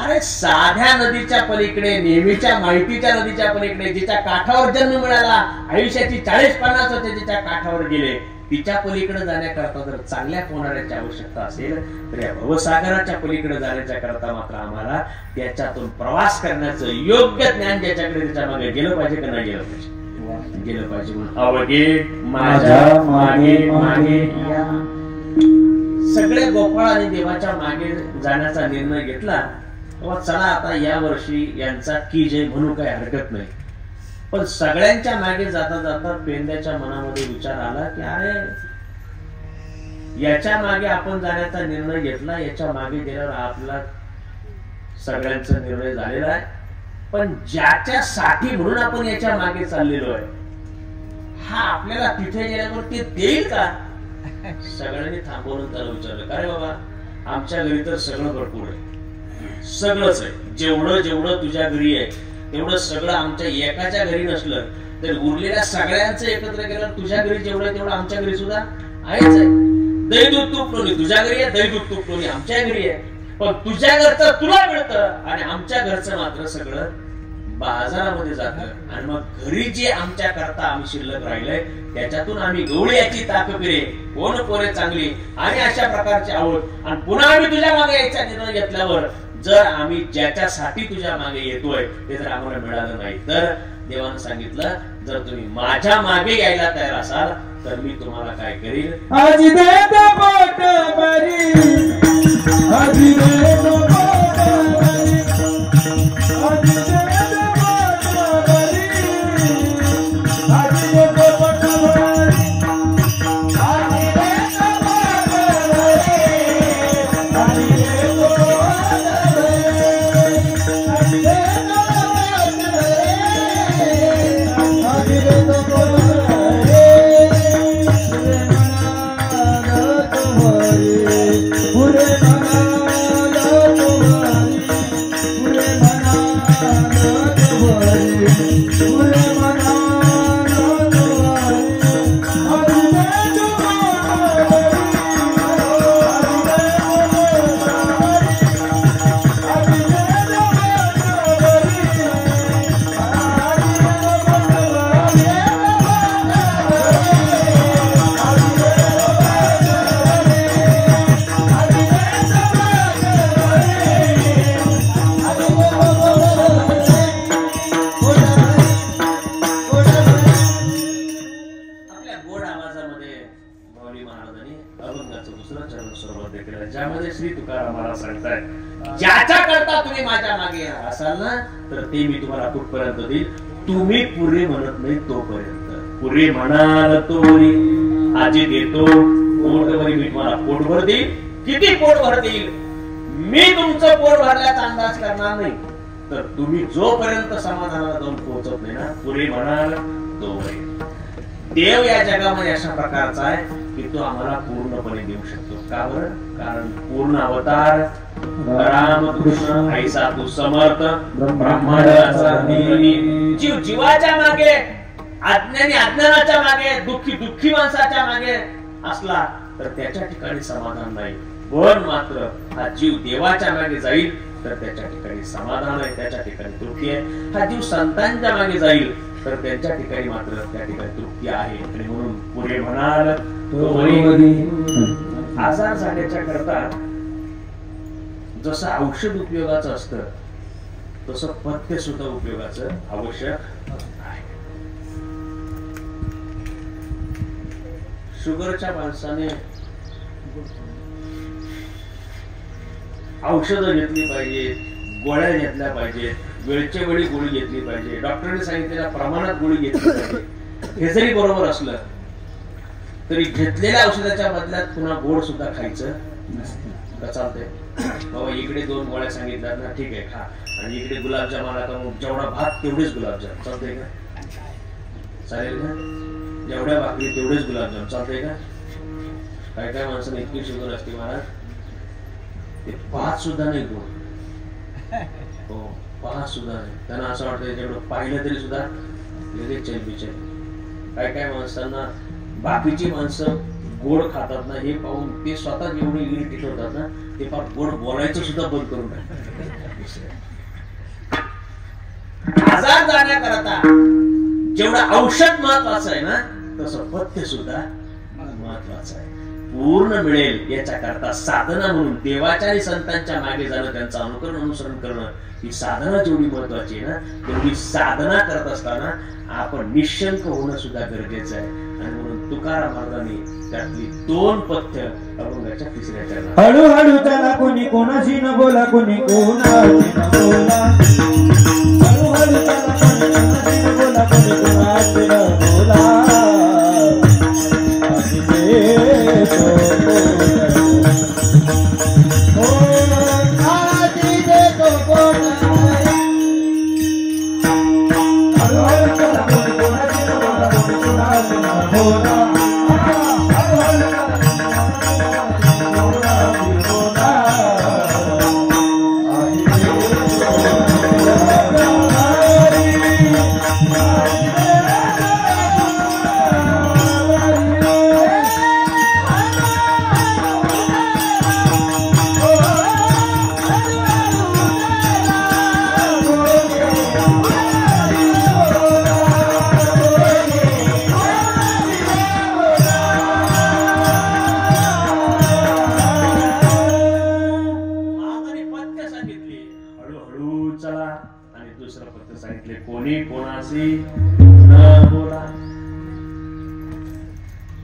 A: अरे साध्या नदीच्या पलीकडे, नेहमीच्या माहितीच्या नदीच्या पलीकडे, जिच्या काठावर जन्म मिळाला, आयुष्याची 40-50 वर्ष जिच्या काठावर गेले, तिच्या पलीकडे जाण्याकरता जर चांगल्या पोहणाऱ्याची आवश्यकता असेल तर या भवसागराच्या पलीकडे जाण्याच्या करता मात्र आम्हाला त्याच्यातून प्रवास करण्याचं योग्य ज्ञान ज्याच्याकडे त्याच्या मागे गेलं पाहिजे का नाही गेलं पाहिजे? गेलं पाहिजे. म्हणून अवघे माझ्या मागे मागे या. सगळे गोपाळ आणि देवाच्या मागे जाण्याचा निर्णय घेतला. चला आता या वर्षी यांचा की जय म्हणू काही हरकत नाही, पण सगळ्यांच्या मागे जाता जाता पेंड्याच्या मनामध्ये विचार आला की अरे याच्या मागे आपण जाण्याचा निर्णय घेतला, याच्या मागे गेल्यावर आपला सगळ्यांचा निर्णय झालेला आहे, पण ज्याच्यासाठी म्हणून आपण याच्या मागे चाललेलो आहे हा आपल्याला तिथे गेल्यावर ते देईल का? सगळ्यांनी थांबवून त्याला विचारलं, अरे बाबा आमच्या घरी तर सगळं भरपूर आहे, सगळंच आहे, जेवढं जेवढं तुझ्या घरी आहे तेवढं सगळं आमच्या एकाच्या घरी नसलं तर उरलेल्या सगळ्यांचं एकत्र केलं तुझ्या घरी जेवढं आहे तेवढं आमच्या घरी सुद्धा आहेच आहे. दही दूध तूप लोणी तुझ्या घरी आहे, दही दूध तूप लोणी आमच्या घरी आहे, पण तुझ्या घरचं तुला मिळतं आणि आमच्या घरचं मात्र सगळं बाजारामध्ये जातं. आणि मग घरी जे आमच्या करता आम्ही शिल्लक राहिलंय त्याच्यातून आम्ही गवळ्याची ताकपिरे, कोण पोरे चांगली आणि अशा प्रकारची आवड, आणि पुन्हा आम्ही तुझ्या मागे यायचा निर्णय घेतल्यावर जर आम्ही ज्याच्यासाठी तुझ्या मागे येतोय ते जर आम्हाला मिळालं नाही तर देवानं सांगितलं जर तुम्ही माझ्या मागे यायला तयार असाल तर मी तुम्हाला काय करील,
B: आज देत पाठ बरी, आज देत पाठ बरी, आज देत पाठ बरी, आज देत पाठ बरी, आज देत पाठ बरी,
A: ज्यामध्ये श्री तुकाराम महाराज सांगतायत ज्याच्या करता तुम्ही माझ्या मागे असाल ना तर ते मी तुम्हाला कुठपर्यंत देईल, तुम्ही पुरे म्हणत नाही तोपर्यंत. पुरे म्हणाल तोरी आजी देतो पोटभरी मी तुम्हाला पोटभर देईल. किती पोटभर देईल? मी तुमचं पोट भरल्याचा अंदाज करणार नाही तर तुम्ही जोपर्यंत समाधानाला जाऊन पोहोचत नाही ना पुरे म्हणाल तोपर्यंत. देव या जगामध्ये अशा प्रकारचा आहे की तो आम्हाला पूर्णपणे देऊ शकतो. का बरं? कारण पूर्ण अवतार रामकृष्ण ऐसा तू समर्थ ब्रह्मांडाचा नियमी. जीव जीवाच्या मागे, अज्ञानी अज्ञानाच्या मागे, दुःखी दुःखी माणसाच्या मागे असला तर त्याच्या ठिकाणी समाधान नाही. पण मात्र हा जीव देवाच्या मागे जाईल तर त्याच्या ठिकाणी समाधान आहे, त्याच्या ठिकाणी तृप्ती आहे. हा जीव संतांच्या मागे जाईल तर त्यांच्या ठिकाणी मात्र त्या ठिकाणी तृप्ती आहे. आणि म्हणून पुढे म्हणाल आजार झाल्याच्या करता जसं औषध उपयोगाचं असतं तसं पथ्य सुद्धा उपयोगाचं आवश्यक आहे. शुगरच्या माणसाने औषधं घेतली पाहिजेत, गोळ्या घेतल्या पाहिजेत, वेळच्या वेळी गोळी घेतली पाहिजे, डॉक्टरने सांगितलेल्या प्रमाणात गोळी घेतली पाहिजे. हे जरी बरोबर असलं तरी घेतलेल्या औषधाच्या बदल्यात पुन्हा गोड सुद्धा खायचं नसतं. चालतंय बाबा, इकडे 2 गोळ्या सांगितल्या ना, ठीक आहे खा, आणि इकडे गुलाबजाम आला का मग जेवढा भात तेवढेच गुलाबजाम, चालतंय का? चालेल का? जेवढ्या भाकरी तेवढेच गुलाबजाम, चालतंय का? काय काय माणसाने इतकी शुगर असते महाराज, ते 5 सुद्धा नाही गोड. हो, 5 सुद्धा नाही. त्यांना असं वाटतं जेवढं पाहिलं तरी सुद्धा लगेच चलबिचल. काय काय माणसांना बाकीची माणसं गोड खातात ना, हे पाहून ते स्वतः जेवढे इरिटेट होतात ना, ते फार गोड बोलायचं सुद्धा बंद करून टाकतात. आजार जाण्याकरता जेवढं औषध महत्वाचं आहे ना, तसं पथ्य सुद्धा महत्वाचं आहे. पूर्ण मिळेल याच्या करता साधना म्हणून देवाच्या आणि संतांच्या मागे जाणं, त्यांचं अनुसरण करणं, ही साधना जेवढी महत्वाची आहे ना, तेवढी साधना करत असताना आपण निशंक होणं सुद्धा गरजेचं आहे. आणि म्हणून तुकाराम महाराजांनी त्यातली 2 पथ्य अभंगाच्या 3ऱ्या चरणात.
B: हळूहळू चला, कोणी कोणाशी न बोला, कोणी कोणाशी न बोला. हळूहळू चला, कोणी कोणाशी न बोला, कोणी कोणाशी न बोला.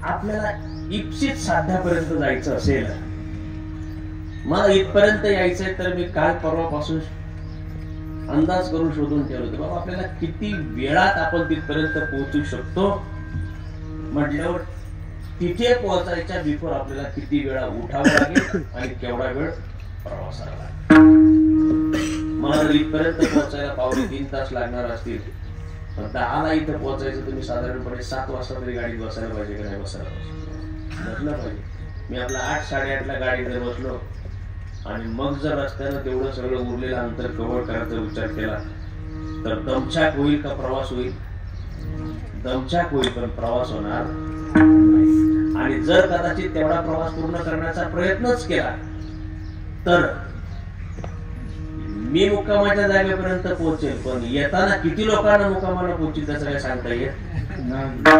A: आपल्याला इप्सित साध्यापर्यंत जायचं असेल, मला इथपर्यंत यायचंय, तर मी काल परवापासून अंदाज करून शोधून ठेवलं बाबा आपल्याला किती वेळात आपण तिथपर्यंत पोहोचू शकतो. म्हटल्यावर तिथे पोहोचायच्या बिफोर आपल्याला किती वेळा उठावं लागेल आणि केवढा वेळ प्रवासाला लागेल. मला इथपर्यंत पोहोचायला 2.5-3 तास लागणार असतील, 10ला इथं पोहोचायचं तुम्ही साधारणपणे 7 वाजता तरी गाडीत बसायला पाहिजे का नाही बसायला बसलं पाहिजे. मी आपला 8-8:30ला गाडीत जर बसलो आणि मग जर रस्त्यानं तेवढं सगळं उरलेलं अंतर कव्हर करायचा विचार केला तर दमछाक होईल का प्रवास होईल? दमछाक होईल, पण प्रवास होणार नाही. आणि जर कदाचित तेवढा प्रवास पूर्ण करण्याचा प्रयत्नच केला तर मी मुक्कामाच्या जागेपर्यंत पोहोचेल, पण येताना किती लोकांना मुक्कामाला पोहोचेल त्याचं काय सांगता येत नाही.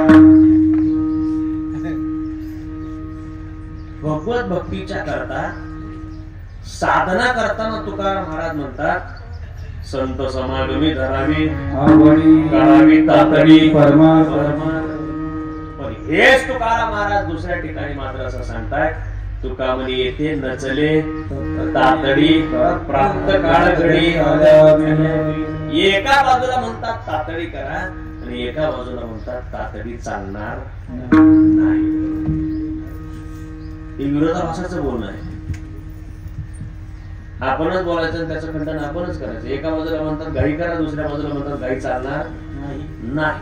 A: भगवत भक्तीच्या करता साधना करताना तुकाराम महाराज म्हणतात, संत समागमी धरावी करावी तातडी परमात्मा. पण हेच तुकाराम महाराज दुसऱ्या ठिकाणी मात्र असं सांगतायत, तुका म्हणे येथे नचले तातडी प्राप्त काळ घडी. एका बाजूला म्हणतात तातडी करा आणि एका बाजूला म्हणतात तातडी चालणार नाही. हे विरोधाभासाचं बोलणं आहे. आपणच बोलायचं आणि त्याचं खंडन आपणच करायचं. एका बाजूला म्हणतात गाई करा, दुसऱ्या बाजूला म्हणतात गाई चालणार नाही.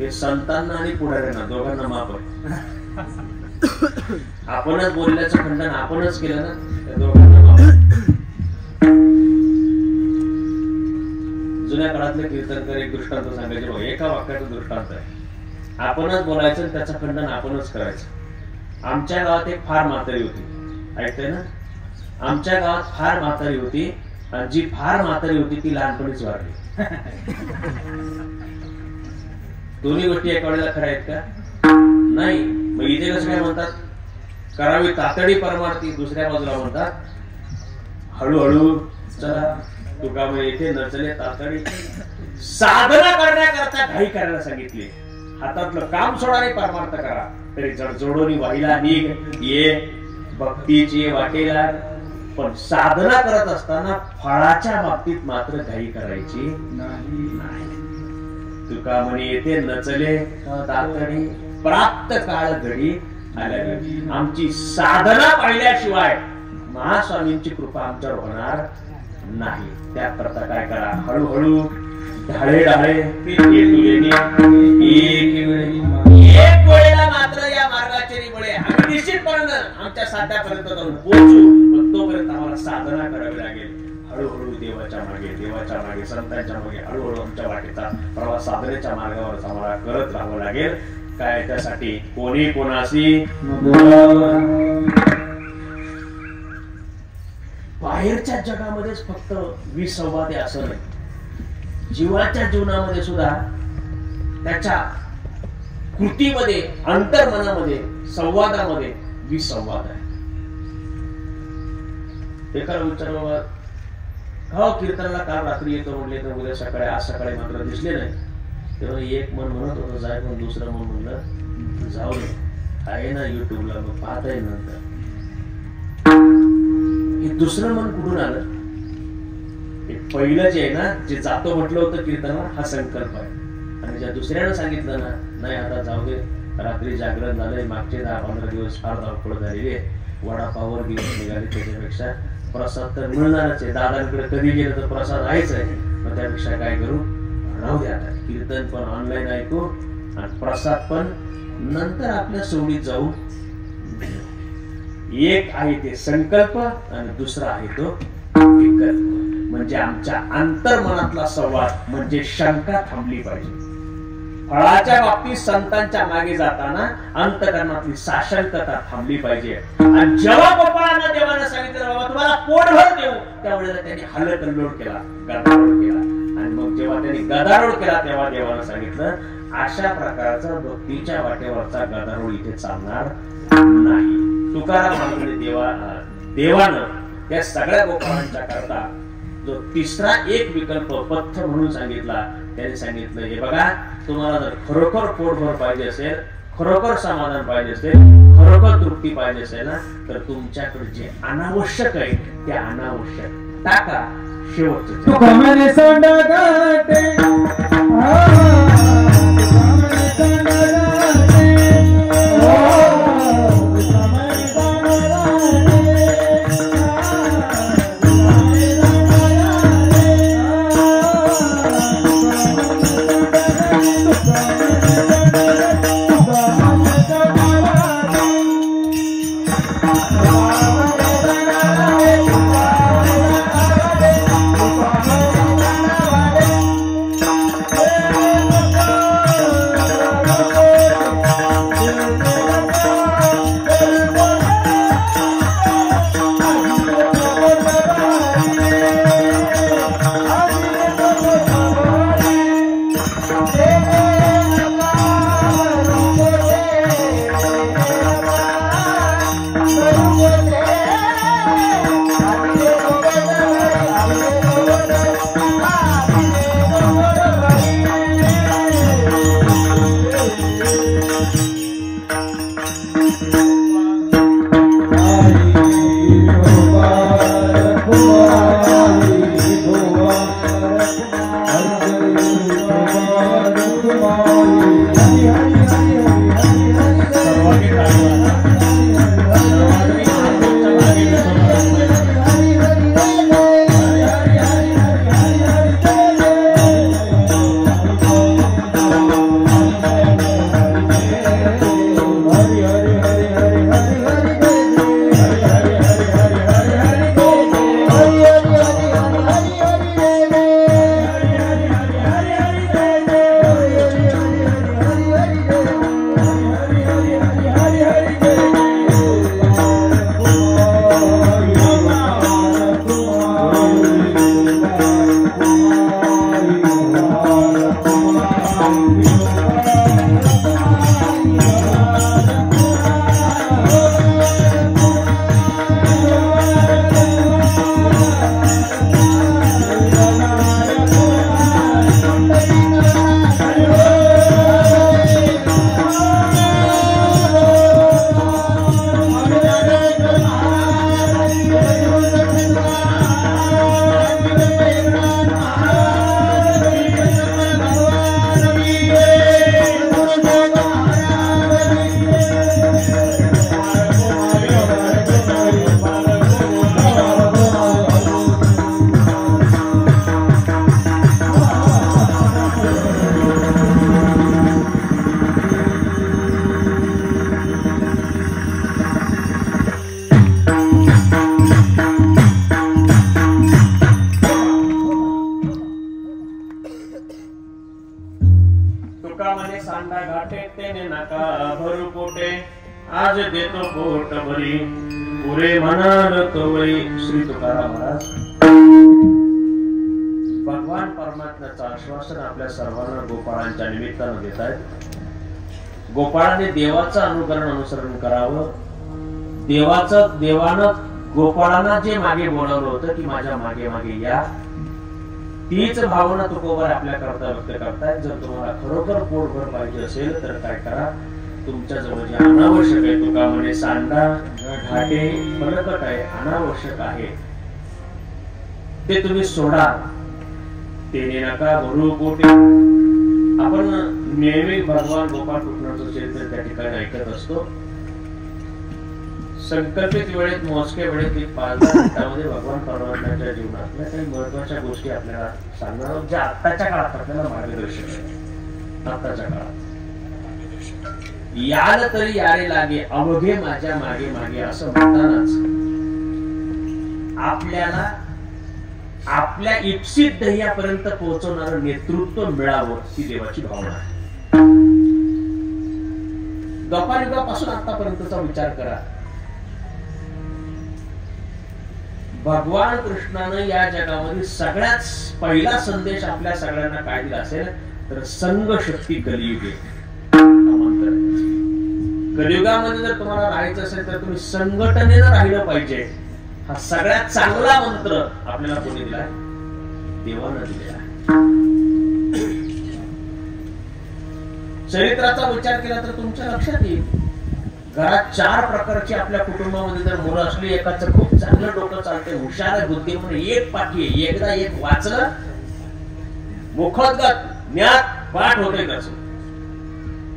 A: ते संतांना आणि पुढाऱ्यांना दोघांना माफ आहे. आपणच बोलल्याचं खंडन आपणच केलं ना, त्या दोघांना माफ आहे. जुन्या काळातले कीर्तनकर एक दृष्टांत सांगायचे बघा, एका वाक्याचं दृष्टांत आहे. आपणच बोलायचं आणि त्याचं खंडन आपणच करायचं. आमच्या गावात एक फार म्हातारी होती, ऐकताय ना? आमच्या गावात फार म्हातारी होती आणि जी फार म्हातारी होती ती लहानपणीच वारली. दोन्ही गोष्टी एका वेळेला खऱ्या आहेत का? नाही. मग इथे कसं काय म्हणतात, करावी तातडी परमार्थी, दुसऱ्या बाजूला म्हणतात हळूहळू चला. तुका मग इथे नचले तातडी. साधना करण्याकरता घाई करायला सांगितली. हातातलं काम सोडाने परमार्थ करा, तरी जडजोडून व्हायला निघ ये भक्तीची वाटेला. पण साधना करत असताना फळाच्या बाबतीत मात्र घाई करायची नाही. तुका म्हणे येथे नचले तातडी, प्राप्त काळ घडी आल्या. आमची साधना पाहिल्याशिवाय महास्वामींची कृपा आमच्यावर होणार नाही. त्याकरता काय करा, हळूहळू ढाळे ढाळे एक वेळेला मात्र या मार्गाचेरी मुळे आम्ही निश्चितपणे आमच्या साध्यापर्यंत जाऊन पोहोचू. पण तोपर्यंत आम्हाला साधना करावी लागेल. हळूहळू देवाच्या मागे संतांच्या मागे हळूहळू आमच्या वाटेचा प्रवास साधनेच्या मार्गावर आम्हाला करत राहावं लागेल. काय त्यासाठी कोणी कोणाशी बाहेरच्या जगामध्येच फक्त विसंवाद आहे असं नाही. जीवाच्या जीवनामध्ये सुद्धा त्याच्या कृतीमध्ये, अंतर्मनामध्ये, संवादामध्ये विसंवाद आहे. एकाला विचार बाबा, हो कीर्तनाला काल रात्री येतो म्हणले तर उद्या सकाळी, आज सकाळी मात्र दिसले नाही. तेव्हा एक मन म्हणत होतं जाय, पण दुसरं मन म्हणलं जाऊ दे, आहे ना युट्यूबला, मग पाहता येईल नंतर. हे दुसरं मन कुठून आलं? पहिलं जे आहे ना, जे जातो म्हटलं होतं कीर्तनाला, हा संकल्प आहे. आणि ज्या दुसऱ्यानं सांगितलं ना, नाही आता जाऊ दे, रात्री जागरण झालंय, मागचे 10-15 दिवस फार धावपळ झालेली आहे, वडापाववर दिवस निघाले, त्याच्यापेक्षा प्रसाद तर मिळणारच आहे. दादांकडे कधी गेलं तर प्रसाद आहेच आहे. मग त्यापेक्षा काय करू, राहू दे आता, कीर्तन पण ऑनलाईन ऐकू आणि प्रसाद पण नंतर आपल्या सोडीत जाऊ. एक आहे ते संकल्प आणि दुसरा आहे तो विकल्प. म्हणजे आमच्या अंतर्मनातला संवाद म्हणजे शंका थांबली पाहिजे. फळाच्या बाबतीत संतांच्या मागे जाताना अंतकरणातली साशंकता थांबली पाहिजे. आणि जेव्हा गोपाळांना देवानं सांगितलं बाबा तुम्हाला पोटभर देऊ, त्यावेळेला त्यांनी हल्लकल्लोळ केला, गदारोळ केला. आणि मग जेव्हा त्यांनी गदारोळ केला तेव्हा देवानं सांगितलं अशा प्रकारचा भक्तीच्या वाटेवरचा गदारोळ इथे चालणार नाही. तुकाराम महाराजांनी देवानं त्या सगळ्या गोपाळांच्या करता जो तिसरा एक विकल्प पथ्थ म्हणून सांगितला. त्याने सांगितलं हे बघा, तुम्हाला जर खरोखर पोटभर पाहिजे असेल, खरोखर समाधान पाहिजे असेल, खरोखर तृप्ती पाहिजे असेल ना, तर तुमच्याकडे जे अनावश्यक आहे ते अनावश्यक टाका. शेवटचं आज देतो पोट भरी पुरे म्हणाल कवळी. श्री तुकाराम महाराज भगवान परमात्म्याचं आश्वासन आपल्या सर्वांना गोपाळांच्या निमित्तानं देत आहेत. गोपाळाने देवाचं अनुसरण करावं. देवानं गोपाळांना जे मागे बोलावलं होतं की माझ्या मागे मागे या, तीच भावना तुकोबर आपल्या करता व्यक्त करतायत. जर तुम्हाला खरोखर पोटभर पाहिजे असेल तर काय करा, तुमच्या जवळ जे अनावश्यक आहे, तुका म्हणे सांडा घाटे फलकट आहे, अनावश्यक आहे ते तुम्ही सोडा. ते नका भरू पोटे. आपण नेहमी भगवान गोपाळ कृष्णाचं चरित्र त्या ठिकाणी ऐकत असतो. संकल्पित वेळेत मोजक्या वेळेत 5-10 मिनिटांमध्ये भगवान परमात्म्याच्या जीवनातल्या काही महत्वाच्या गोष्टी आपल्याला सांगणार, ज्या आत्ताच्या काळात आपल्याला मार्गदर्शक आहेत. आत्ताच्या काळात याल तरी यारे लागे अवघे माझ्या मागे मागे असं म्हणतानाच आपल्याला आपल्या इप्सित ध्येयापर्यंत पोहोचवणारं नेतृत्व मिळावं ही देवाची भावना आहे. द्वापारयुगापासून आतापर्यंतचा विचार करा. भगवान कृष्णानं या जगामध्ये सगळ्यात पहिला संदेश आपल्या सगळ्यांना काय दिला असेल तर संघ शक्ती कलियुगे. कलियुगामध्ये जर तुम्हाला राहायचं असेल तर तुम्ही संघटनेनं राहिलं पाहिजे. हा सगळ्यात चांगला मंत्र आपल्याला कोणी दिलाय? देवानं दिलेला आहे. चरित्राचा विचार केला तर तुमच्या लक्षात येईल, घरात 4 प्रकारची आपल्या कुटुंबामध्ये जर मुलं असली, एकाचं खूप चांगलं डोकं चालतंय, हुशार आहे, बुद्धिमान, एक पाठी आहे, एकदा एक वाचलं मुखोद्गत ज्ञात पाठ होते कसं.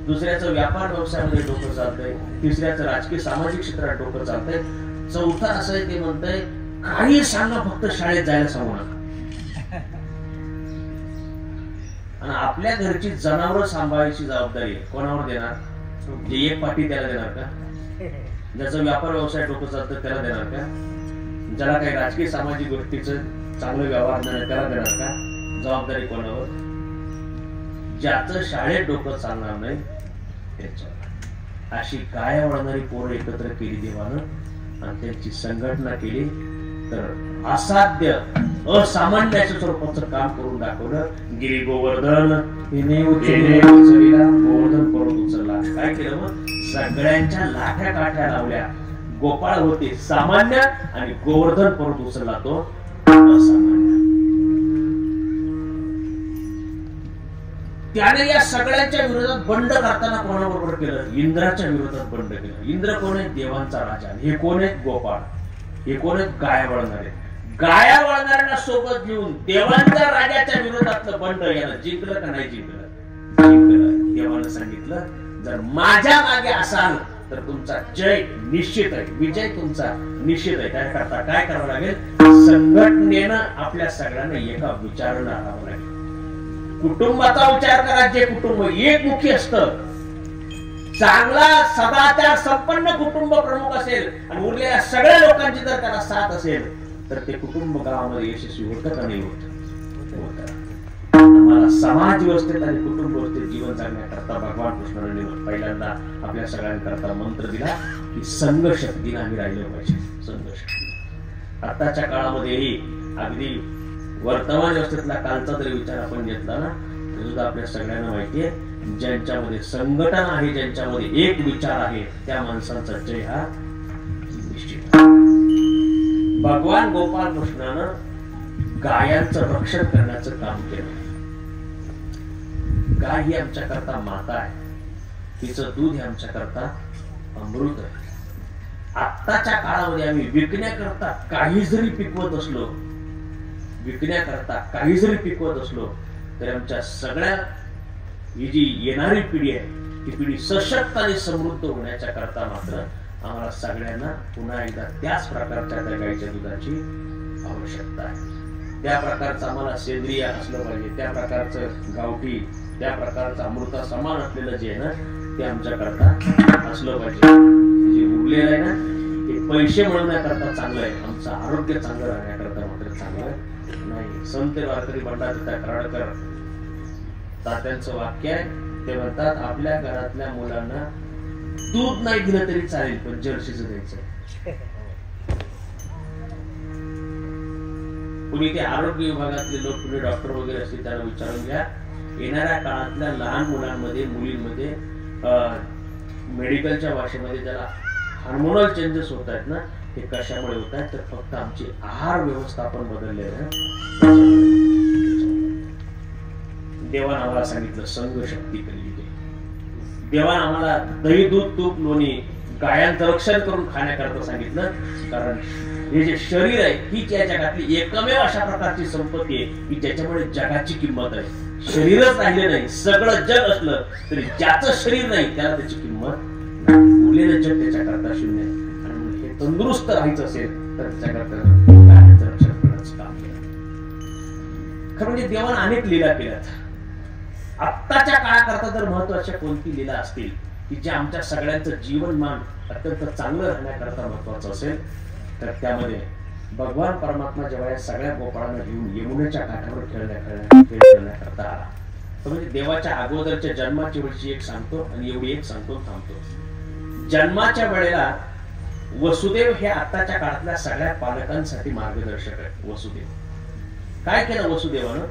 A: दुसऱ्याचं व्यापार व्यवसायामध्ये डोकं चालतंय, तिसऱ्याचं राजकीय सामाजिक क्षेत्रात डोकं चालतंय, चौथा असं आहे ते म्हणतंय काही सांगा फक्त शाळेत जायला सांगू नका. आणि आपल्या घरची जनावर सांभाळायची जबाबदारी कोणावर देणार? जे एक पाठी त्याला देणार का? ज्याचा व्यापार व्यवसाय डोकं चालतं त्याला देणार का? ज्याला काही राजकीय सामाजिक गोष्टीचं चांगलं व्यवहार नाही त्याला देणार का? जबाबदारी कोणावर? ज्याचं शाळेत डोकं चालणार नाही त्याच्यावर. अशी काय वळणारी पोरं एकत्र केली देवानं आणि त्यांची संघटना केली तर असाध्य असामान्याच्या स्वरूपाचं काम करून दाखवलं. गिरी गोवर्धन गोवर्धन परत उचलला. काय केलं मग? सगळ्यांच्या लाठ्या काठ्या लावल्या. गोपाळ होते सामान्य आणि गोवर्धन परत उचलला तो असामान्य. त्याने या सगळ्यांच्या विरोधात बंड करताना कोणाबरोबर केलं? इंद्राच्या विरोधात बंड केलं. इंद्र कोण आहे? देवांचा राजा. हे कोण आहेत? गोपाळ. हे कोण आहेत? गाया वळणारे. गाया वळणाऱ्यांना सोबत घेऊन देवांच्या राजाच्या विरोधातलं बंड याला जिंकलं का नाही जिंकलं? जिंकलं. देवानं सांगितलं जर माझ्या मागे असाल तर तुमचा जय निश्चित आहे, विजय तुमचा निश्चित आहे. त्याकरता काय करावं लागेल? संघटनेनं आपल्या सगळ्यांना एका विचारानं आणावं लागेल. कुटुंबाचा विचार करा. जे कुटुंब एकमुखी असतं, चांगला सदाचार संपन्न कुटुंब प्रमुख असेल आणि उरलेल्या सगळ्या लोकांची जर त्याला साथ असेल तर ते कुटुंब गावामध्ये यशस्वी होतं का नाही होत? आम्हाला समाज व्यवस्थेत आणि कुटुंब व्यवस्थेत जीवन जगण्याकरता भगवान कृष्णाने पहिल्यांदा आपल्या सगळ्यांकरता मंत्र दिला की संघ शक्तीने आम्ही राहिलो पाहिजे. संघ शक्ती आताच्या काळामध्येही अगदी वर्तमान व्यवस्थेतला कालचा जरी विचार आपण घेतला ना तरी सुद्धा आपल्या सगळ्यांना माहितीये ज्यांच्यामध्ये संघटन आहे, ज्यांच्यामध्ये एक विचार आहे, त्या माणसांचा जय हा निश्चित. भगवान गोपाल कृष्णानं गायांचं रक्षण करण्याचं काम केलं. गाय ही आमच्या करता माता आहे, तिचं दूध हे आमच्या करता अमृत आहे. आत्ताच्या काळामध्ये आम्ही विकण्याकरता काही जरी पिकवत असलो, तरी आमच्या सगळ्या ही जी येणारी पिढी आहे, ती पिढी सशक्त आणि समृद्ध होण्याच्या करता मात्र आम्हाला सगळ्यांना पुन्हा एकदा त्याच प्रकारच्या त्या गाईच्या दुधाची आवश्यकता आहे. त्या प्रकारचं आम्हाला सेंद्रिय असलं पाहिजे, त्या प्रकारचं गावठी, त्या प्रकारचं अमृता समान असलेलं जे आहे ना, ते आमच्या करता असलं पाहिजे. जे उरलेलं आहे ना, ते पैसे मिळवण्याकरता चांगलं आहे, आमचं आरोग्य चांगलं राहण्याकरता मात्र चांगलं नाही. संत वारकरी बंडापिता कराडकर तात्यांचं वाक्य आहे, ते म्हणतात आपल्या घरातल्या मुलांना दूध नाही दिलं तरी चालेल, पण जर्सीचं द्यायचं. कुणी ते आरोग्य विभागातले लोक, कुणी डॉक्टर वगैरे असतील, त्यांना विचारून घ्या, येणाऱ्या काळातल्या लहान मुलांमध्ये, मुलींमध्ये मेडिकलच्या भाषेमध्ये ज्याला हार्मोनल चेंजेस होत आहेत ना, ते कशामुळे होत आहेत, तर फक्त आमची आहार व्यवस्थापन बदलले आहे. देवानं आम्हाला सांगितलं संघ शक्ती कली. देवानं आम्हाला दही, दूध, तूप, लोणी, गायांचं रक्षण करून खाण्याकरता सांगितलं. कारण हे जे शरीर आहे, हीच या जगातली एकमेव अशा प्रकारची संपत्ती आहे की ज्याच्यामुळे जगाची किंमत आहे. शरीरच राहिले नाही, सगळं जग असलं तरी ज्याचं शरीर नाही त्याला त्याची किंमत, उरलेलं जग त्याच्याकरता शून्य. आणि हे तंदुरुस्त राहायचं असेल तर त्याच्याकरता गायांचं रक्षण करण्याचं काम केलं. खरं म्हणजे देवानं अनेक लीला केल्यात. आत्ताच्या काळाकरता जर महत्वाच्या कोणती लीला असतील की जे आमच्या सगळ्यांचं जीवनमान अत्यंत चांगलं राहण्याकरता महत्वाचं असेल, तर त्यामध्ये भगवान परमात्मा जेव्हा या सगळ्या गोपाळांना घेऊन यमुनेच्या काठावर खेळण्याकरता आला, तर म्हणजे देवाच्या अगोदरच्या जन्माची वेळची एक सांगतो आणि एवढी एक सांगतो थांबतो. जन्माच्या वेळेला वसुदेव हे आत्ताच्या काळातल्या सगळ्या पालकांसाठी मार्गदर्शक आहे. वसुदेव काय केलं वसुदेवानं?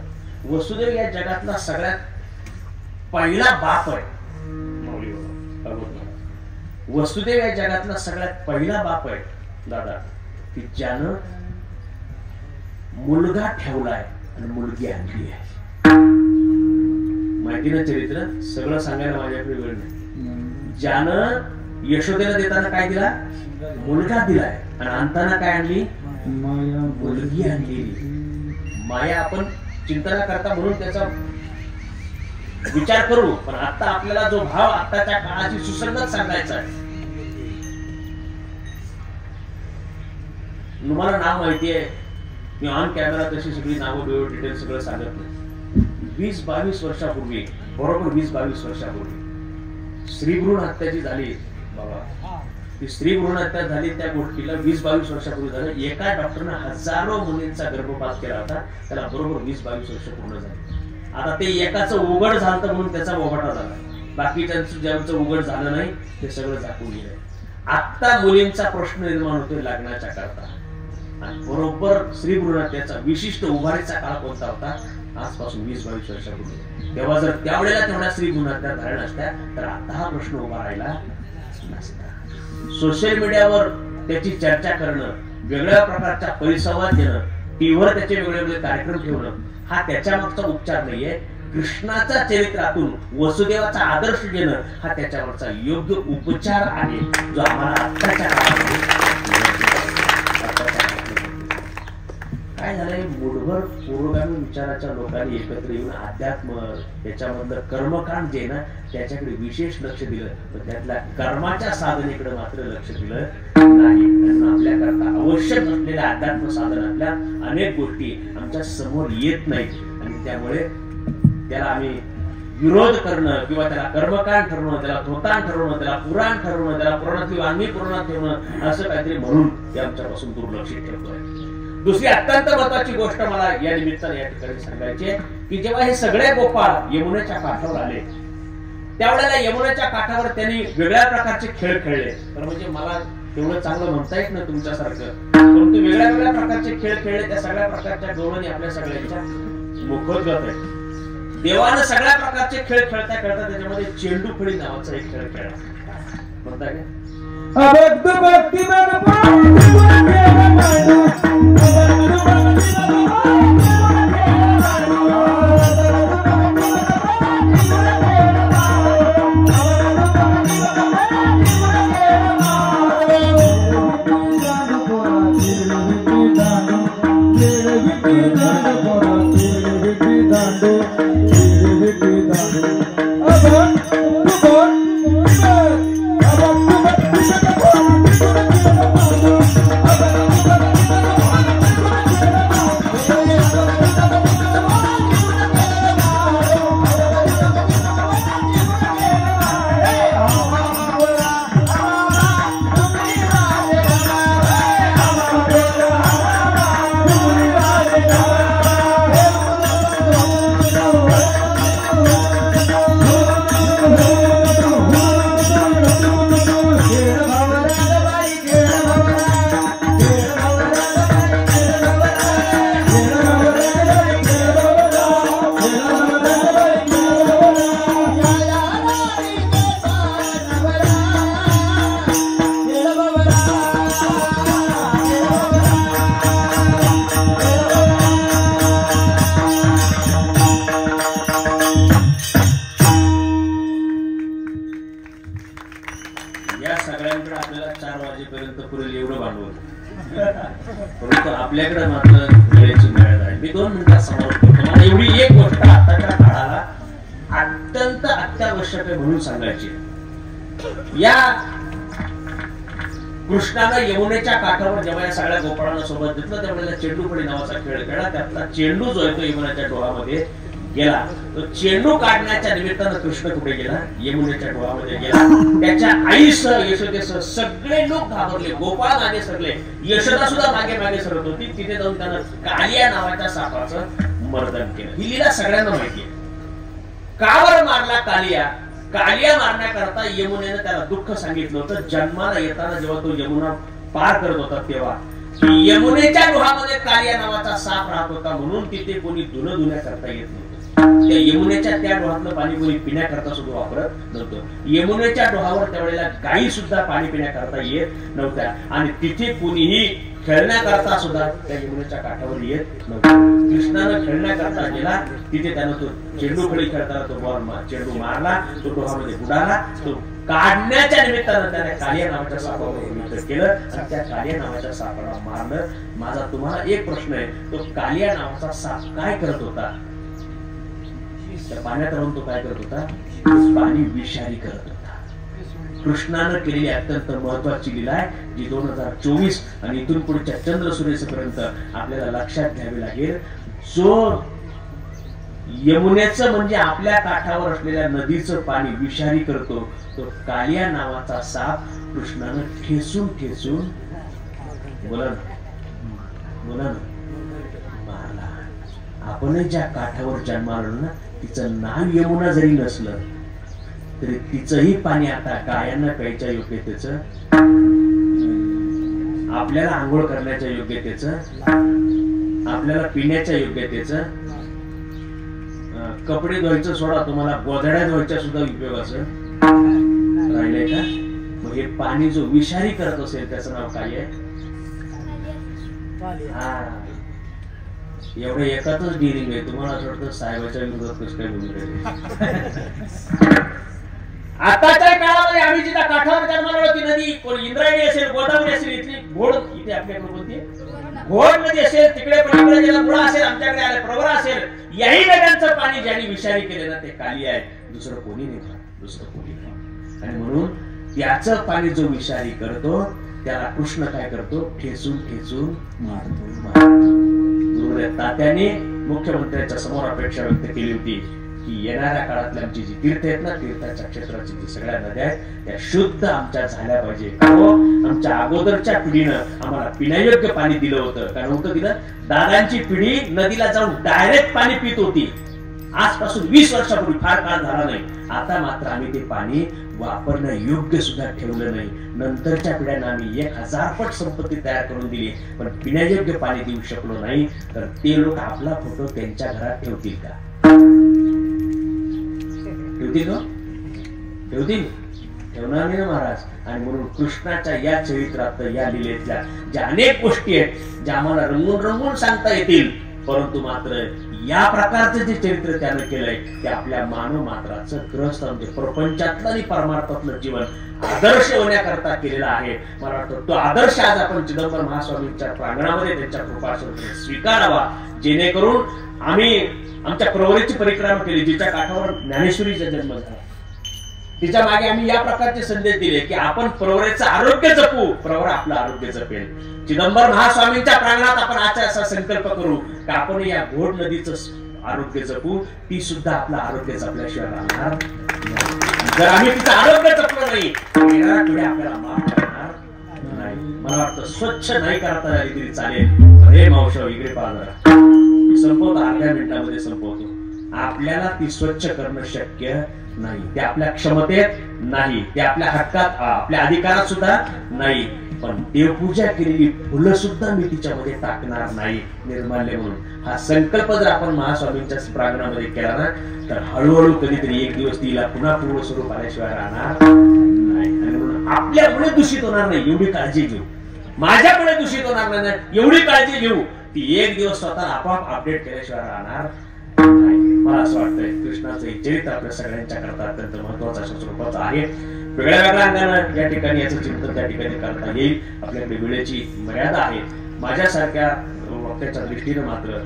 A: वसुदेव या जगातला सगळ्यात पहिला बाप आहे. वसुदेव या जगातला सगळ्यात पहिला बाप आहे दादा, की ज्यानं मुलगा ठेवलाय आणि मुलगी आणली आहे. माहिती ना चरित्र, सगळं सांगायला माझ्याकडे वेळ नाही. ज्यानं यशोदेला देताना काय दिला? मुलगा दिलाय, आणि आणताना काय आणली? मुलगी आणली. माया आपण चिंतना करता म्हणून त्याचा विचार करू, पण आता आपल्याला जो भाव आताच्या काळाची सुसंगत सांगायचा आहे. तुम्हाला नाव माहिती आहे, मी ऑन कॅमेरा तशी सगळी नावं डिटेल सगळं सांगत नाही. 20-22 वर्षापूर्वी, बरोबर 20-22 वर्षापूर्वी स्त्री भ्रूण हत्या जी झाली बाबा, ती स्त्री भ्रूण हत्या झाली त्या गोष्टीला 20-22 वर्षापूर्वी झालं. एका डॉक्टरने हजारो मुलींचा गर्भपात केला होता, त्याला बरोबर 20-22 वर्ष पूर्ण झाली. आता ते एकाचं उघड झालं म्हणून त्याचा बोबाटा झाला, बाकीच्यांचं ज्यांचं उघड झालं नाही ते सगळं झाकून गेलं. आता मुलींचा प्रश्न निर्माण होतोय लग्नाच्या करता, आणि बरोबर स्त्री भ्रूण हत्याचा विशिष्ट उभारीचा काळ कोणता होता? आजपासून 20-22 वर्षापूर्वी. तेव्हा जर त्यावेळेला तेवढ्या स्त्री भ्रूण हत्या झाल्या नसत्या तर आता हा प्रश्न उभा राहिला नसता. सोशल मीडियावर त्याची चर्चा करणं, वेगळ्या प्रकारचा परिसंवाद घेणं, टीव्हीवर त्याचे वेगवेगळे कार्यक्रम ठेवणं, हा त्याच्या मागचा उपचार नाहीये. कृष्णाच्या चरित्रातून वसुदेवाचा आदर्श घेणं हा त्याच्यावरचा योग्य उपचार आहे, जो आम्हाला आत्ताच्या काळामध्ये. काय झालंय, मूढभर पूर्वगामी विचाराच्या लोकांनी एकत्र येऊन अध्यात्म याच्यामधलं कर्मकांड जे ना त्याच्याकडे विशेष लक्ष दिलं, पण त्यातल्या कर्माच्या साधनेकडे मात्र लक्ष दिलं नाही. आपल्या करता आवश्यक असलेल्या अध्यात्म साधनातल्या अनेक गोष्टी आमच्या समोर येत नाहीत, आणि त्यामुळे त्याला आम्ही विरोध करणं किंवा त्याला कर्मकांड ठरवणं, त्याला धोतान ठरवणं, त्याला पुराण ठरवणं, त्याला पुराणातली वांगी पुराणात ठेवणं, असं काहीतरी म्हणून ते आमच्यापासून दुर्लक्षित ठेवतोय. दुसरी अत्यंत महत्वाची गोष्ट मला या निमित्ताने या ठिकाणी सांगायची आहे की जेव्हा हे सगळे गोपाळ यमुनेच्या काठावर आले, त्यावेळेला यमुनेच्या काठावर त्यांनी वेगळ्या प्रकारचे खेळ खेळले. तर म्हणजे मला तेवढं चांगलं म्हणता येत नाही तुमच्यासारखं, परंतु वेगळ्या वेगळ्या प्रकारचे खेळ खेळले. त्या सगळ्या प्रकारच्या गवळणी आपल्या सगळ्यांच्या मुखोद्गत आहे. देवानं सगळ्या प्रकारचे खेळ खेळता खेळता त्याच्यामध्ये चेंडू फळी नावाचा एक खेळ खेळला. म्हणता काय
B: अभक्त भक्ती
A: आपल्याकडे मात्र वेळेची मर्यादा आहे. मी 2 मिनिटात समारोप करतो. मला एवढी एक गोष्ट आताच्या काळाला अत्यंत अत्यावश्यक आहे म्हणून सांगायची. या कृष्णाला यमुनेच्या काठावर जेव्हा या सगळ्या गोपाळांना सोबत घेतलं त्यावेळेला चेंडूफळी नावाचा खेळ खेळला. त्यातला चेंडू जो आहे तो यमुनेच्या डोहामध्ये गेला. तो चेंडू काढण्याच्या निमित्तानं कृष्ण कुठे गेला? यमुनेच्या डोहामध्ये गेला. त्याच्या आईसह यशोदेसह सगळे लोक घाबरले. गोपाळ मागे सरले, यशोदा सुद्धा मागे मागे सरत होती. तिथे जाऊन त्यानं कालिया नावाच्या सापाचं मर्दन केलं. ही लीला सगळ्यांना माहिती आहे. का बरं मारला कालिया? कालिया मारण्याकरता यमुनेनं त्याला दुःख सांगितलं होतं. जन्माला येताना जेव्हा तो यमुना पार करत होता तेव्हा यमुनेच्या डोहामध्ये कालिया नावाचा साप राहत होता म्हणून तिथे कोणी धुणं करता येत नव्हतं. त्या यमुनेच्या त्या डोहातलं पाणी कोणी पिण्याकरता सुद्धा वापरत नव्हतं. यमुनेच्या डोहावर त्यावेळेला गायी सुद्धा पाणी पिण्याकरता येत नव्हत्या आणि तिथे कोणीही खेळण्याकरता सुद्धा त्या यमुनेच्या काठावर येत नव्हतं. कृष्णानं खेळण्याकरता गेला. तिथे त्यानं तो चेंडू फळी खेळताना तो बॉल चेंडू मारला. तो डोहामध्ये बुडाला. तो काढण्याच्या निमित्तानं त्याने कालिया नावाच्या सापावर युद्ध केलं आणि त्या कालिया नावाच्या सापाला मारलं. माझा तुम्हाला एक प्रश्न आहे, तो कालिया नावाचा साप काय करत होता? त्या पाण्यात राहून तो काय करत होता? पाणी विषारी करत होता. कृष्णानं केलेली अत्यंत महत्वाची लीला आहे जी 2024 आणि इथून पुढच्या चंद्र सूर्यपर्यंत आपल्याला लक्षात घ्यावी लागेल. जो यमुनेचं म्हणजे आपल्या काठावर असलेल्या नदीचं पाणी विषारी करतो तो कालिया नावाचा साप कृष्णानं ठेचून ठेचून बोला मारला. आपण ज्या काठावर जन्माला ना तिचं नाव यमुना जरी नसलं तरी तिचंही पाणी आता गायांना प्यायच्या योग्यतेचं, आपल्याला आंघोळ करण्याच्या योग्यतेचं, आपल्याला पिण्याच्या योग्यतेचं, कपडे धुवायचं सोडा तुम्हाला गोधड्या धुवायच्या सुद्धा उपयोगाचं राहिलंय का? मग हे पाणी जो विषारी करत असेल त्याचं नाव काय आहे? एवढं एकातच डिरिंग आहे. तुम्हाला असं वाटतं साहेबाच्या विरोधात कसं काय बोलू राहिले? आताच्या काळामध्ये आम्ही जिथं काठावर जन्माला होती नदी इंद्रायणी असेल, गोदावरी असेल, इथली घोड इथे आपल्याकडे कोणती घोड नदी असेल, तिकडे मुळा असेल, आमच्याकडे आले प्रवरा असेल, याही नद्यांचं पाणी ज्यांनी विषारी केले ना ते काली आहे. दुसरं कोणी नाही, दुसरं कोणी नाही. आणि म्हणून त्याचं पाणी जो विषारी करतो त्याला कृष्ण काय करतो? ठेचून ठेचून मारतो. तात्याने मुख्यमंत्र्यांच्या समोर अपेक्षा व्यक्त केली होती की येणाऱ्या काळातल्या आमची जी तीर्थ आहेत ना, तीर्थाच्या क्षेत्राची जी सगळ्या नद्या आहेत त्या शुद्ध आमच्या झाल्या पाहिजे. आमच्या अगोदरच्या पिढीनं आम्हाला पिण्यायोग्य पाणी दिलं होतं. कारण होतं दिलं, दादांची पिढी नदीला जाऊन डायरेक्ट पाणी पित होती. आजपासून 20 वर्षापूर्वी, फार काळ झाला नाही. आता मात्र आम्ही ते पाणी वापरण्या योग्य सुद्धा ठेवलं नाही. नंतरच्या पिढ्यांना आम्ही 1000 पट संपत्ती तयार करून दिली पण पिण्यायोग्य पाणी देऊ शकलो नाही. तर ते लोक आपला फोटो त्यांच्या घरात ठेवतील का? ठेवतील का? ठेवतील? ठेवणार नाही ना महाराज. आणि म्हणून कृष्णाच्या या चरित्रात, या लीलेतल्या ज्या अनेक गोष्टी आहेत ज्या आम्हाला रंगून रंगून सांगता येतील, परंतु मात्र या प्रकारचं जे चरित्र त्यानं केलंय ते आपल्या मानव मात्राचं ग्रस्त म्हणजे प्रपंचातलं आणि परमार्थातलं जीवन आदर्श होण्याकरता केलेला आहे. मला वाटतं तो आदर्श आज आपण चिदंबर महास्वामींच्या प्रांगणामध्ये त्यांच्या कृपाशोधने स्वीकारावा, जेणेकरून आम्ही आमच्या प्रवरेची परिक्रमा केली, जिच्या काठावर ज्ञानेश्वरीचा जन्म झाला. तिच्या मागे आम्ही या प्रकारचे संदेश दिले की आपण प्रवरेचं आरोग्य जपू, प्रवर आपलं आरोग्य जपेल. चिदंबर महास्वामींच्या प्रांगणात आपण आजचा असा संकल्प करू की आपण या घोड नदीचं आरोग्य जपू, ती सुद्धा आपलं आरोग्य जपल्याशिवाय राहणार नाही. जर आम्ही तिचं आरोग्य जपलं नाही येणाऱ्या पिढ्या आपल्याला माफ करणार नाही. मला वाटतं स्वच्छ नाही करता आली तरी चालेल. अरे मावशा इकडे पाहा, मी संपवतो, अर्ध्या मिनिटामध्ये संपवतो. आपल्याला ती स्वच्छ करणं शक्य नाही, ते आपल्या क्षमतेत नाही, ते आपल्या हक्कात, आपल्या अधिकारात सुद्धा नाही. पण देवपूजा केलेली फुलं सुद्धा मी तिच्यामध्ये टाकणार नाही निर्माल्य म्हणून. हा संकल्प जर आपण महास्वामींच्या प्रांगणामध्ये केला ना, तर हळूहळू कधीतरी एक दिवस तिला पुन्हा पूर्ण स्वरूप आल्याशिवाय राहणार नाही. आणि म्हणून आपल्यामुळे दूषित होणार नाही एवढी काळजी घेऊ, माझ्यामुळे दूषित होणार नाही एवढी काळजी घेऊ. ती एक दिवस स्वतः आपोआप अपडेट केल्याशिवाय राहणार नाही. मला असं वाटतंय कृष्णाचं हे चरित्र आपल्या सगळ्यांच्या करता अत्यंत महत्वाचं अशा स्वरूपाचं आहे. वेगळ्या वेगळ्या अंगानं या ठिकाणी याचं चिंतन त्या ठिकाणी करता येईल. आपल्याकडे वेळेची मर्यादा आहे. माझ्यासारख्या वक्त्याच्या दृष्टीनं मात्र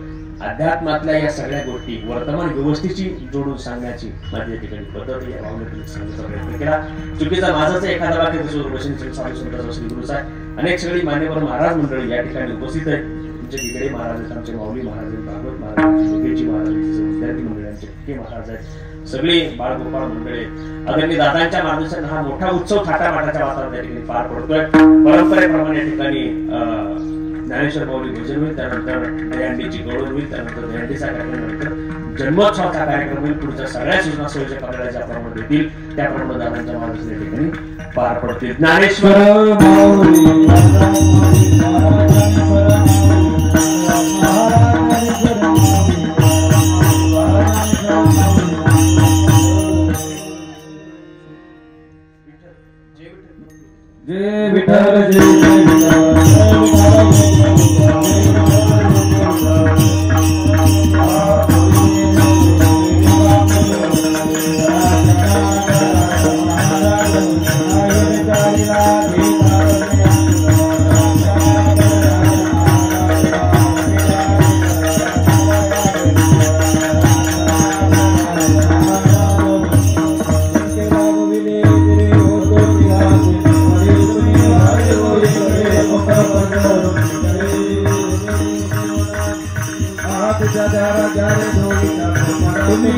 A: अध्यात्मातल्या या सगळ्या गोष्टी वर्तमान व्यवस्थेची जोडून सांगण्याची माझी या ठिकाणी पद्धत या भावनेतून सांगण्याचा प्रयत्न केला. चुकीचा माझाच एखादा वाक्य दुसरं साधू संत श्री गुरुचा आहे. अनेक सगळी मान्यवर महाराज मंडळी या ठिकाणी उपस्थित आहेत. तुमचे तिकडे महाराज आहेत, आमचे माऊली महाराज आहेत, भागवत महाराज, जोगेची महाराज, विद्यार्थी मंडळांचे के महाराज आहेत, सगळे बाळगोपाळ मंडळी आहेत. आदरणीय दादांच्या मार्गदर्शनाने हा मोठा उत्सव थाटामाटाच्या वातावरणात या ठिकाणी पार पडतोय. परंपरेप्रमाणे या ठिकाणी ज्ञानेश्वर माऊली भजन होईल, त्यानंतर दहीहंडीची गौरव होईल, त्यानंतर दहीहंडीचा कार्यक्रम, नंतर जन्मोत्सवाचा कार्यक्रम होईल. पुढच्या सगळ्या सूचना संयोजक आपल्याला ज्याप्रमाणे देतील त्याप्रमाणे दादांच्या मार्गदर्शनाने या ठिकाणी पार पडतील. ज्ञानेश्वर
B: जय विठ्ठल जय विठ्ठल तुम्ही